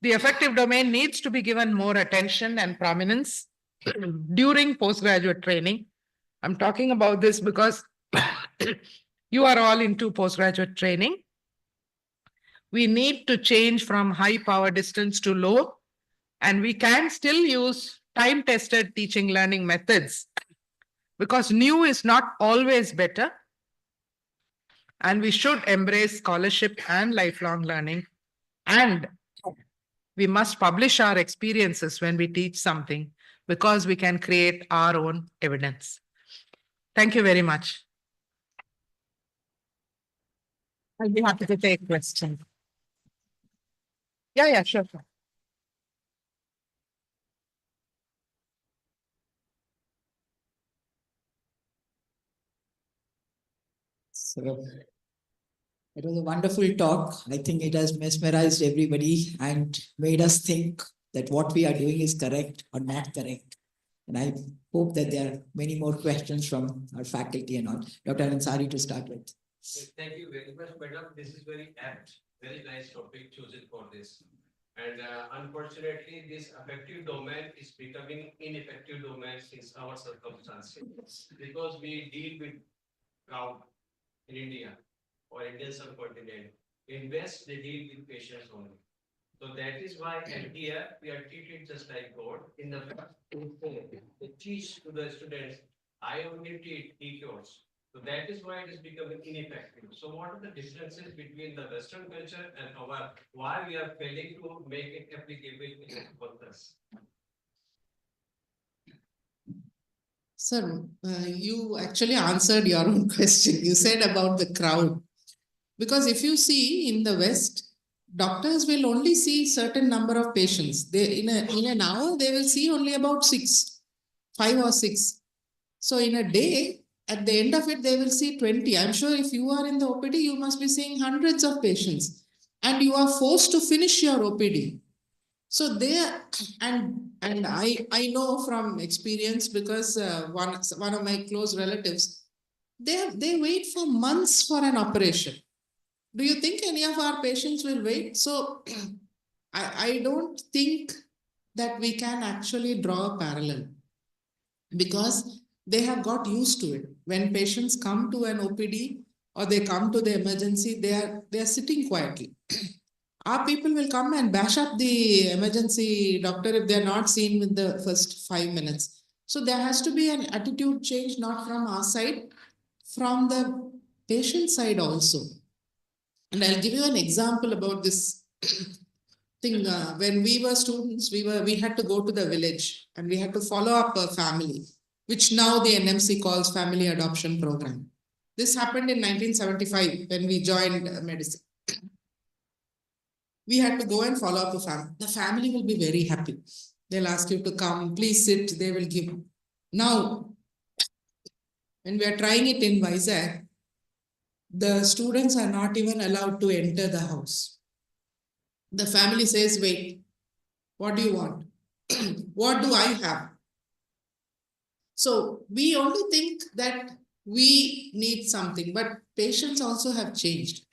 the affective domain needs to be given more attention and prominence during postgraduate training. I'm talking about this because you are all into postgraduate training. We need to change from high power distance to low, and we can still use time-tested teaching learning methods, because new is not always better. And we should embrace scholarship and lifelong learning. And we must publish our experiences when we teach something, because we can create our own evidence. Thank you very much. I'll be happy to take questions. Yeah, sure. So it was a wonderful talk. I think it has mesmerized everybody and made us think that what we are doing is correct or not correct. And I hope that there are many more questions from our faculty and all. Dr. Ansari to start with. Thank you very much, madam. This is very apt, very nice topic chosen for this. And unfortunately, this affective domain is becoming ineffective domain since our circumstances, because we deal with crowd in India or Indian subcontinent. In West, they deal with patients only. So that is why, and here we are treated just like God. In the they teach to the students, I only treat, he cures. So that is why it is becoming ineffective. So what are the differences between the Western culture and our, why we are failing to make it applicable in purpose? Sir, you actually answered your own question. You said about the crowd. Because if you see in the West, doctors will only see certain number of patients. They in an hour, they will see only about 5 or 6. So in a day, at the end of it, they will see 20. I'm sure if you are in the OPD, you must be seeing hundreds of patients. And you are forced to finish your OPD. So there, and I know from experience, because one of my close relatives, they wait for months for an operation. Do you think any of our patients will wait? So I don't think that we can actually draw a parallel, because they have got used to it. When patients come to an OPD or they come to the emergency, they are sitting quietly. Our people will come and bash up the emergency doctor if they're not seen with the first 5 minutes. So there has to be an attitude change, not from our side, from the patient side also. And I'll give you an example about this thing. When we were students, we had to go to the village and we had to follow up a family, which now the NMC calls Family Adoption Program. This happened in 1975 when we joined medicine. we had to go and follow up the family. The family will be very happy. They'll ask you to come, please sit, they will give. Now, when we are trying it in Vizag, the students are not even allowed to enter the house. The family says, wait, what do you want? What do I have? So we only think that we need something, but patients also have changed.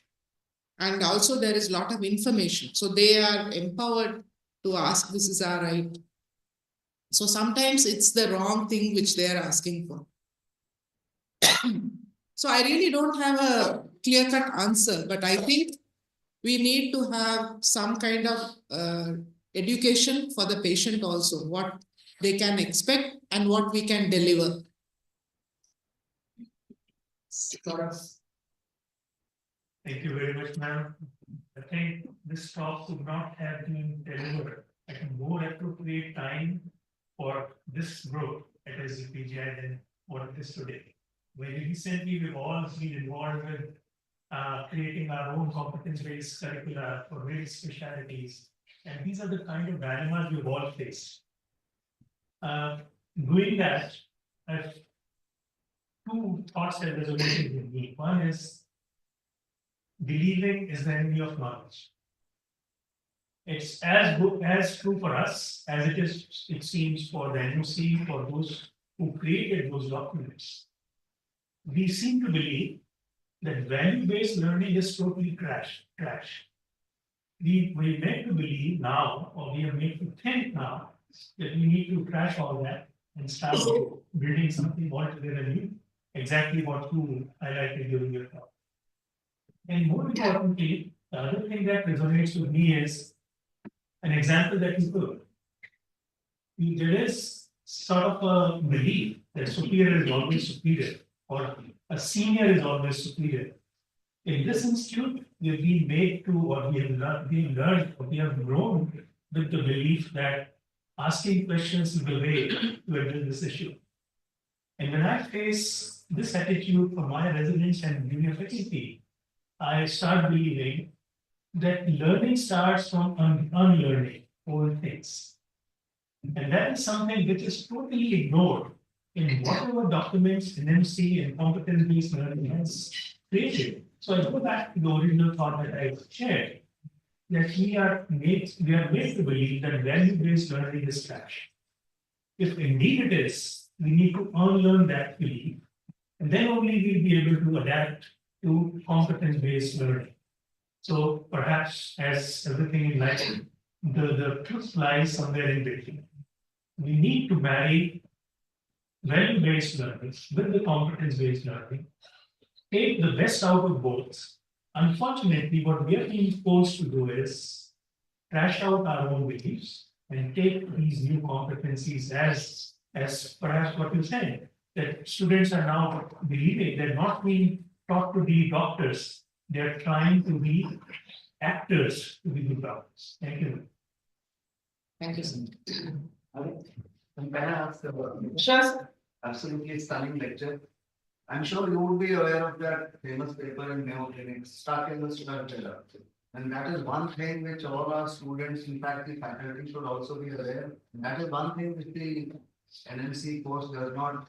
And also there is a lot of information. So they are empowered to ask, this is our right. So sometimes it's the wrong thing which they are asking for. So I really don't have a clear-cut answer, but I think we need to have some kind of education for the patient also, what they can expect and what we can deliver. Thank you very much, ma'am. I think this talk would not have been delivered at a more appropriate time for this group at SGPGI than what it is today. Very recently, we've all been involved with creating our own competence-based curricula for various specialties. And these are the kind of dilemmas we've all faced. Doing that, I have two thoughts that resonated with me. One is, believing is the enemy of knowledge. It's as good, as true for us as it is, it seems, for the NOC, for those who created those documents. We seem to believe that value-based learning is totally trash. We made to believe now, or we are made to think now, that we need to trash all that and start building something altogether new, exactly what you highlighted during your talk. And more importantly, the other thing that resonates with me is an example that you took. There is sort of a belief that superior is always superior, or a senior is always superior. In this institute, we've been made to, or we have grown with the belief that asking questions is the way to address this issue. And when I face this attitude from my residents and junior faculty, I start believing that learning starts from unlearning old things. And that is something which is totally ignored in whatever documents NMC and competence-based learning has created. So I go back to the original thought that I shared, that we are made to believe that value-based learning is trash. If indeed it is, we need to unlearn that belief, and then only we'll be able to adapt to competence-based learning. So perhaps, as everything in life, the truth lies somewhere in between. We need to marry value-based learning with the competence-based learning, take the best out of both. Unfortunately, what we are being forced to do is trash out our own beliefs and take these new competencies as perhaps what you said, that students are now believing they're not being taught to be doctors, they're trying to be actors to be good doctors. Thank you. Thank you, sir. Can I ask the absolutely stunning lecture? I'm sure you would be aware of that famous paper in Mayo Clinic, Stuck in the Structure. And that is one thing which all our students, in fact, the faculty should also be aware. And that is one thing which the NMC course does not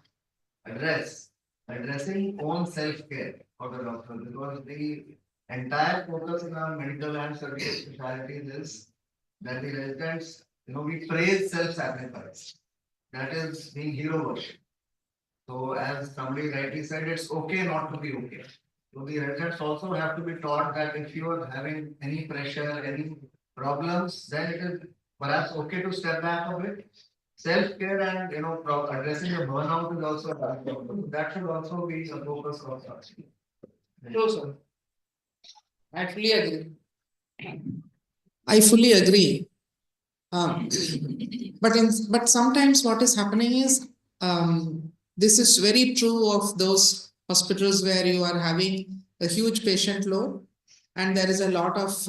address, addressing own self-care for the doctor, because the entire focus in our medical and surgical specialties is that the residents, we praise self-sacrifice. That is being hero worship. So as somebody rightly said, it's okay not to be okay. So the residents also have to be taught that if you are having any pressure, any problems, then it is perhaps okay to step back a bit. Self-care and addressing the burnout is also a problem. That should also be a focus of us. Sure, sir. I fully agree. I fully agree. But sometimes what is happening is, this is very true of those hospitals where you are having a huge patient load and there is a lot of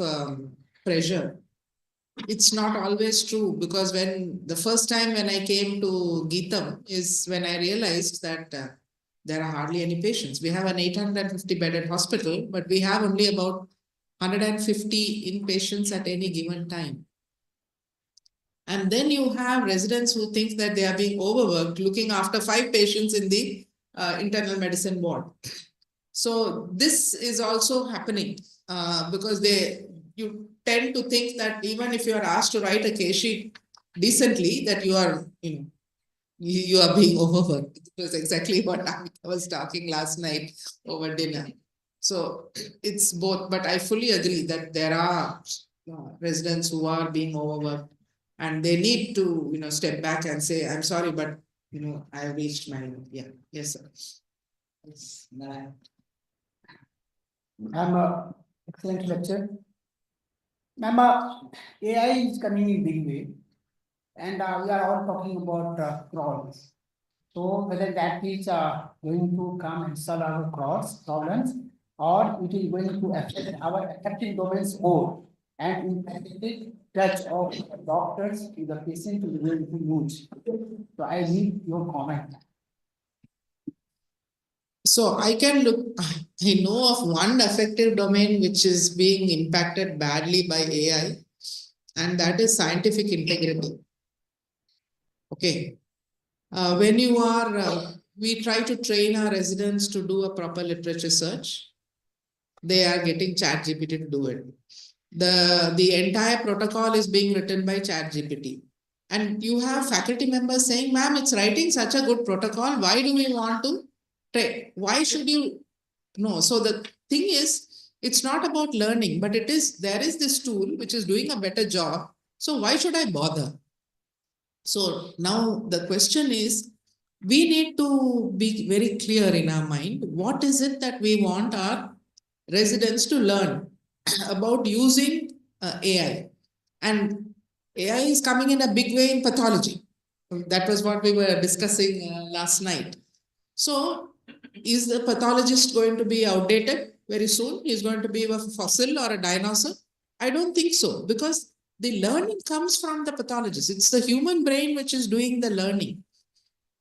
pressure. It's not always true, because when the first time when I came to Geetham is when I realized that there are hardly any patients. We have an 850 bedded hospital, but we have only about 150 inpatients at any given time. And then you have residents who think that they are being overworked, looking after 5 patients in the internal medicine ward. So this is also happening because you tend to think that even if you are asked to write a case sheet decently, that you are, you are being overworked. It was exactly what I was talking last night over dinner. So it's both, but I fully agree that there are residents who are being overworked and they need to, step back and say, I'm sorry, but, I have reached my, yes, sir. Yes, Excellent lecture. Ma'am, AI is coming in big way, and we are all talking about crawls. So whether that is going to come and solve our crawls problems, or it is going to affect our affected domains more, and in touch of doctors to the patient is going to use. So I need your comment. So I can look, I know of one affective domain which is being impacted badly by AI, and that is scientific integrity. Okay. When you are, we try to train our residents to do a proper literature search. They are getting ChatGPT to do it. The entire protocol is being written by ChatGPT. And you have faculty members saying, ma'am, it's writing such a good protocol. Why do we want to train? Why should you know? So the thing is, it's not about learning, but there is this tool which is doing a better job. So why should I bother? So now the question is, we need to be very clear in our mind. What is it that we want our residents to learn about using AI? And AI is coming in a big way in pathology. That was what we were discussing last night. So is the pathologist going to be outdated very soon? Is going to be a fossil or a dinosaur? I don't think so, because the learning comes from the pathologist. It's the human brain which is doing the learning.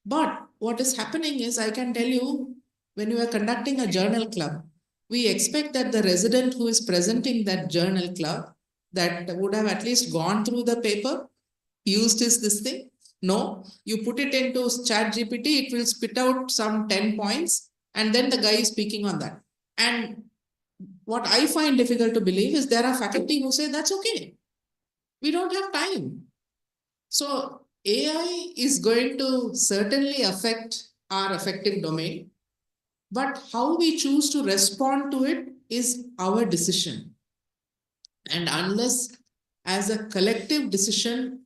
But what is happening is, I can tell you, when you are conducting a journal club, we expect that the resident who is presenting that journal club, that would have at least gone through the paper, used this thing. No, you put it into ChatGPT, it will spit out some 10 points, and then the guy is speaking on that. And what I find difficult to believe is there are faculty who say that's okay. We don't have time. So AI is going to certainly affect our affective domain, but how we choose to respond to it is our decision. And unless as a collective decision,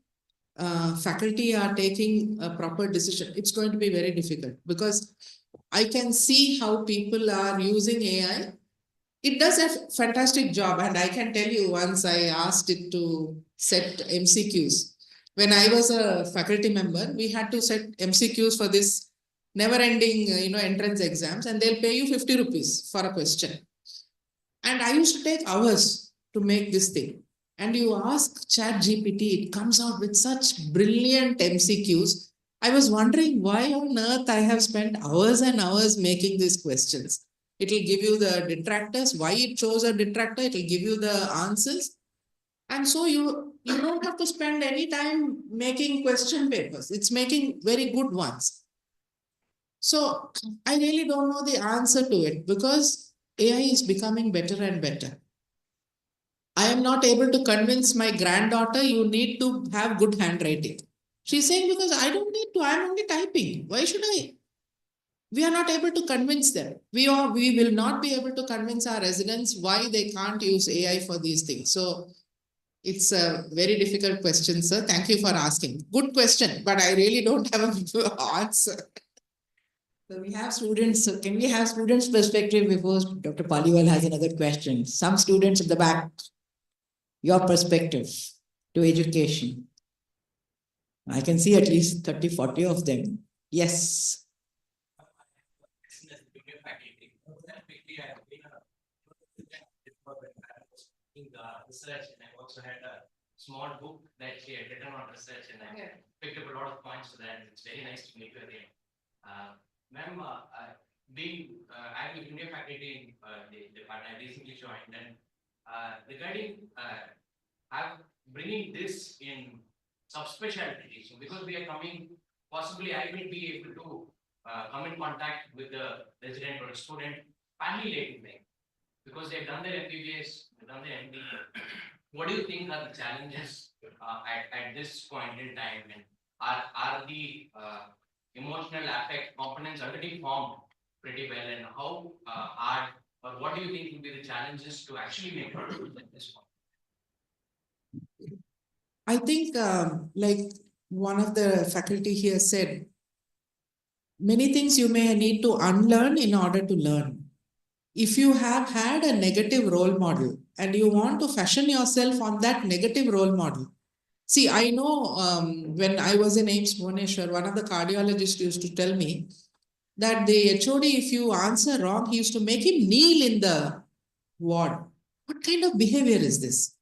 faculty are taking a proper decision, it's going to be very difficult, because I can see how people are using AI. It does a fantastic job, and I can tell you, once I asked it to set MCQs. When I was a faculty member, we had to set MCQs for this never-ending, entrance exams, and they'll pay you 50 rupees for a question. And I used to take hours to make this thing. And you ask ChatGPT, it comes out with such brilliant MCQs. I was wondering why on earth I have spent hours and hours making these questions. It will give you the detractors, why it chose a detractor, it will give you the answers. And so you don't have to spend any time making question papers. It's making very good ones. So I really don't know the answer to it, because AI is becoming better and better. I am not able to convince my granddaughter, you need to have good handwriting. She's saying, because I don't need to, I'm only typing. Why should I? We are not able to convince them. We will not be able to convince our residents why they can't use AI for these things. So it's a very difficult question, sir. Thank you for asking. Good question, but I really don't have an answer. So we have students. So can we have students' perspective before Dr. Paliwal has another question? Some students at the back, your perspective to education. I can see at least 30, 40 of them. Yes. Research, and I also had a small book that she had written on research, and I picked up a lot of points for that. It's very nice to meet you again. Ma'am, I'm a junior faculty in the department. I recently joined, and regarding have bringing this in subspecialty teaching, because we are coming, possibly I will be able to come in contact with the resident or a student fairly late in life, because they've done their MBBS, they've done their MD. What do you think are the challenges at this point in time, and are the emotional affect components already formed pretty well, and how are or what do you think will be the challenges to actually make it at this point? I think, like one of the faculty here said, many things you may need to unlearn in order to learn. If you have had a negative role model and you want to fashion yourself on that negative role model. See, I know when I was in AIIMS Bhubaneswar, one of the cardiologists used to tell me that the HOD, if you answer wrong, he used to make him kneel in the ward. What kind of behavior is this?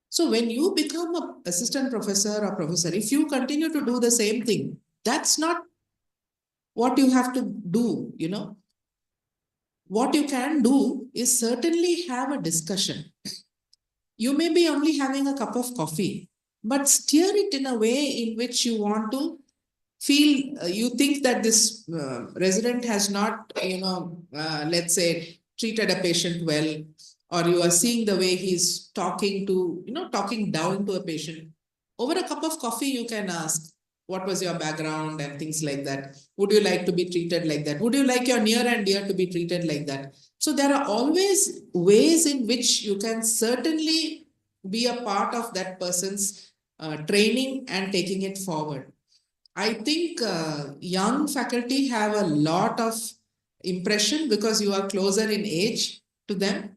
So when you become an assistant professor or professor, if you continue to do the same thing, that's not what you have to do, you know. What you can do is certainly have a discussion. You may be only having a cup of coffee, but steer it in a way in which you want to feel, you think that this resident has not, let's say, treated a patient well, or you are seeing the way he's talking to, talking down to a patient. Over a cup of coffee, you can ask, what was your background and things like that. Would you like to be treated like that? Would you like your near and dear to be treated like that? So there are always ways in which you can certainly be a part of that person's training and taking it forward. I think young faculty have a lot of impression because you are closer in age to them,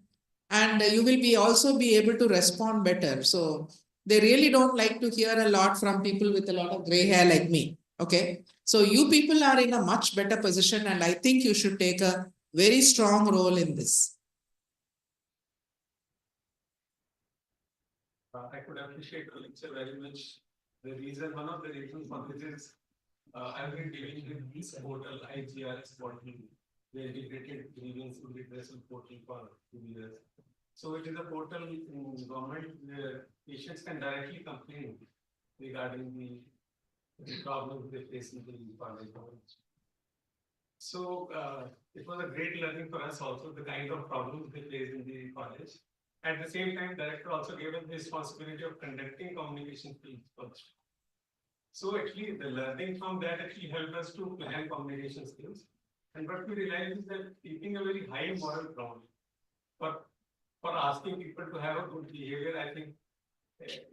and you will be also be able to respond better. So they really don't like to hear a lot from people with a lot of gray hair like me. Okay. So you people are in a much better position, and I think you should take a very strong role in this. I could appreciate the lecture very much. The reason, one of the reasons for this is I've been dealing with this portal, IGRS portal, the integrated grievance redressal portal for 2 years. So it is a portal in government where patients can directly complain regarding the problems they face in the college. So it was a great learning for us also, the kind of problems they face in the college. At the same time, director also gave us the responsibility of conducting communication skills first. So actually the learning from that actually helped us to plan communication skills. And what we realized is that keeping a very high moral ground for asking people to have a good behavior, I think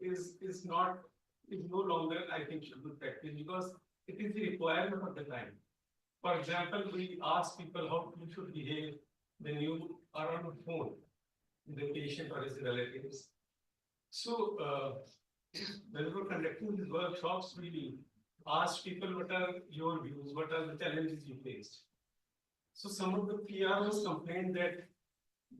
is no longer, I think, should be practiced, because it is the requirement of the time. For example, we ask people how you should behave when you are on the phone, the patient or his relatives. So when we were conducting these workshops, we asked people, what are your views, what are the challenges you faced? So some of the PROs complained that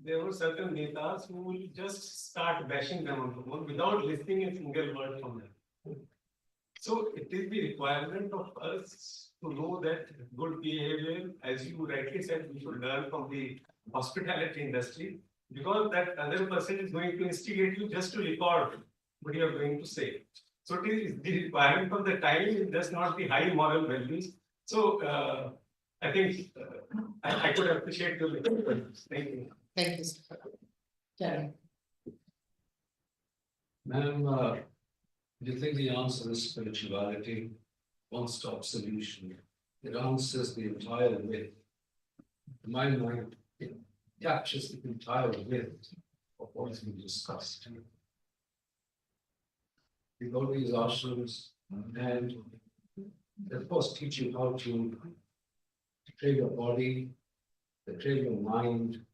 there were certain netas who will just start bashing them on the phone without listening a single word from them. So it is the requirement of us to know that good behavior, as you rightly said, we should learn from the hospitality industry, because that other person is going to instigate you just to record what you are going to say. So it is the requirement of the time, it does not the high moral values. So I think I could appreciate your lecture. Thank you. Thank you, sir. Karen. Ma'am, do you think the answer is spirituality, one-stop solution? It answers the entire width. In my mind, it captures the entire width of what has been discussed. We go to these ashrams and they of course teach you how to train your body, they train your mind,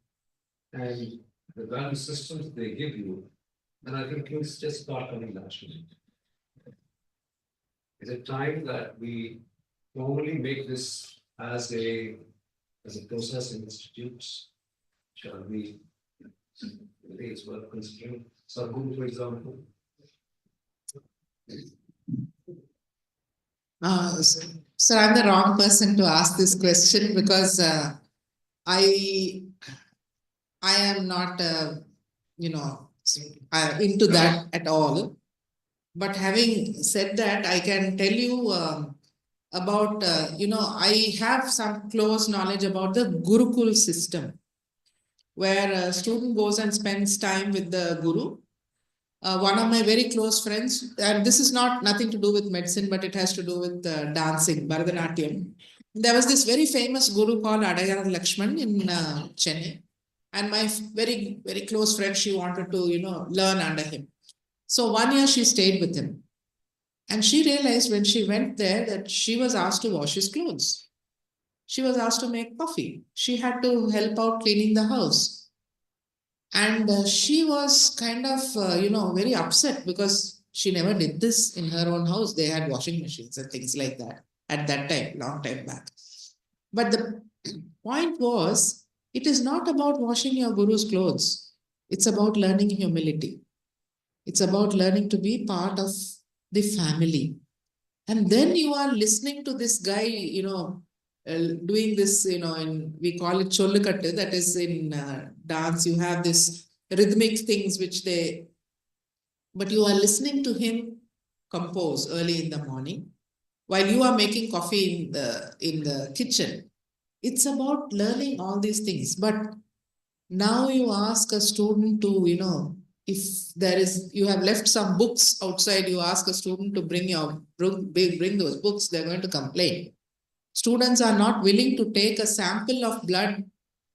and the value systems they give you, and I think things just start coming naturally. Is it time that we formally make this as a process in institutes? Shall we? I think it's worth considering. Sadhguru, for example. Sir, I'm the wrong person to ask this question, because I am not, into that at all. But having said that, I can tell you about, I have some close knowledge about the Gurukul system, where a student goes and spends time with the Guru. One of my very close friends, and this is not nothing to do with medicine, but it has to do with dancing, Bharatanatyam. There was this very famous Guru called Adayar Lakshman in Chennai. And my very, very close friend, she wanted to, learn under him. So 1 year she stayed with him. And she realized when she went there that she was asked to wash his clothes. She was asked to make coffee. She had to help out cleaning the house. And she was kind of, very upset because she never did this in her own house. They had washing machines and things like that at that time, long time back. But the point was, it is not about washing your guru's clothes. It's about learning humility. It's about learning to be part of the family. And then you are listening to this guy, doing this, and we call it Chollukattu, that is in dance, you have this rhythmic things but you are listening to him compose early in the morning while you are making coffee in the kitchen. It's about learning all these things. But now you ask a student to, if you have left some books outside, you ask a student to bring those books, they're going to complain. Students are not willing to take a sample of blood.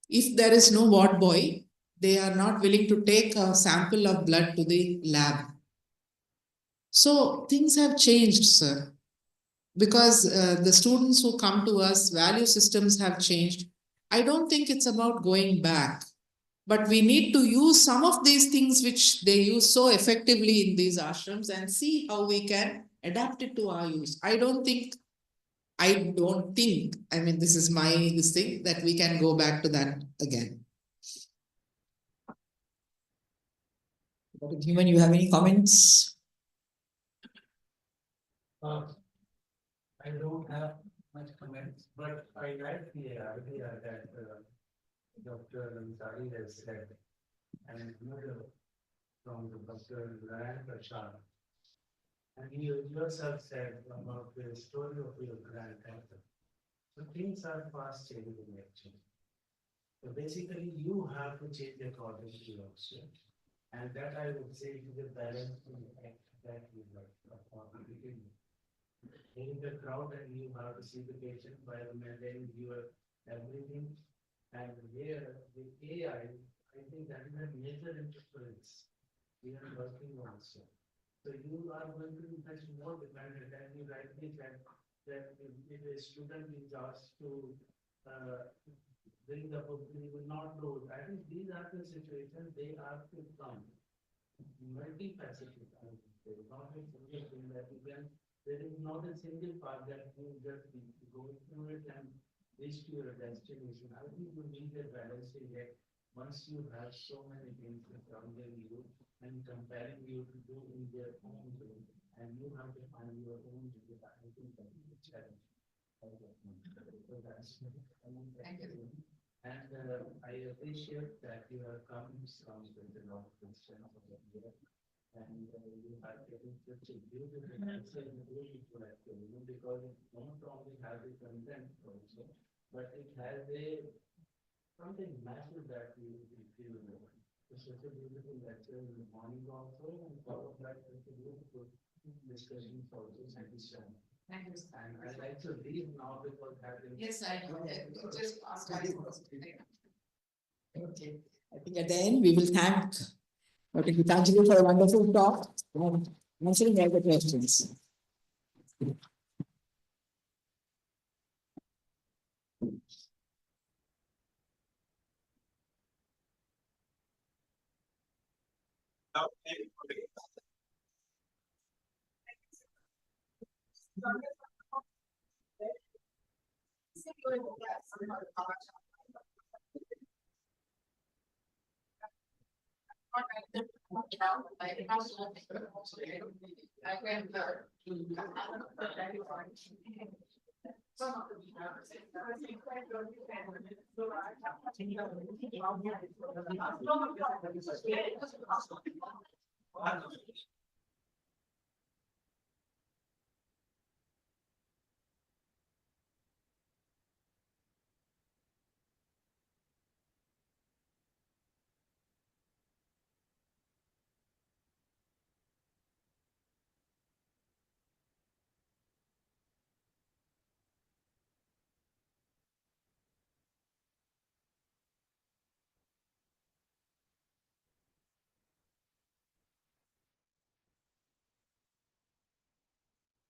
If there is no ward boy, they are not willing to take a sample of blood to the lab. So things have changed, sir. Because the students who come to us, value systems have changed. I don't think it's about going back. But we need to use some of these things which they use so effectively in these ashrams and see how we can adapt it to our use. I don't think, this is this thing, that we can go back to that again. Dr. Dhiman, you have any comments? I don't have much comments, but I like the idea that Dr. Ansari has said, and another from the Dr. Ryan Prashad. And you yourself said about the story of your grandfather. So things are fast changing actually. So basically you have to change according to your shift. And that I would say is a balancing act that you have in the crowd, and you have to see the patient by maintaining your everything. And here the AI, I think that is a major interference we are working also. So you are going to be much more dependent, and you rightly said that if a student is asked to bring the book, he will not do it. I think these are the situations they are to come. Multifaceted, not a single thing that you can. There is not a single path that you just go through it and reach to your destination. I think you need a balancing act once you have so many things surrounding you and comparing you to do in their own way, and you have to find your own way. I think that is a challenge. So that's thank you. And I appreciate that you have come from the North Christian and you have taken such a beautiful message because it not only has a content also, but it has something massive that you feel. It's such a beautiful lecture in the morning also, and followed by such a beautiful discussion also. Thank you so much. Thank you. And I'd like to leave now because having. Yes, I know. Just ask time. Okay. I think at the end we will thank Dr. Gitanjali for a wonderful talk and answering all the questions. I can So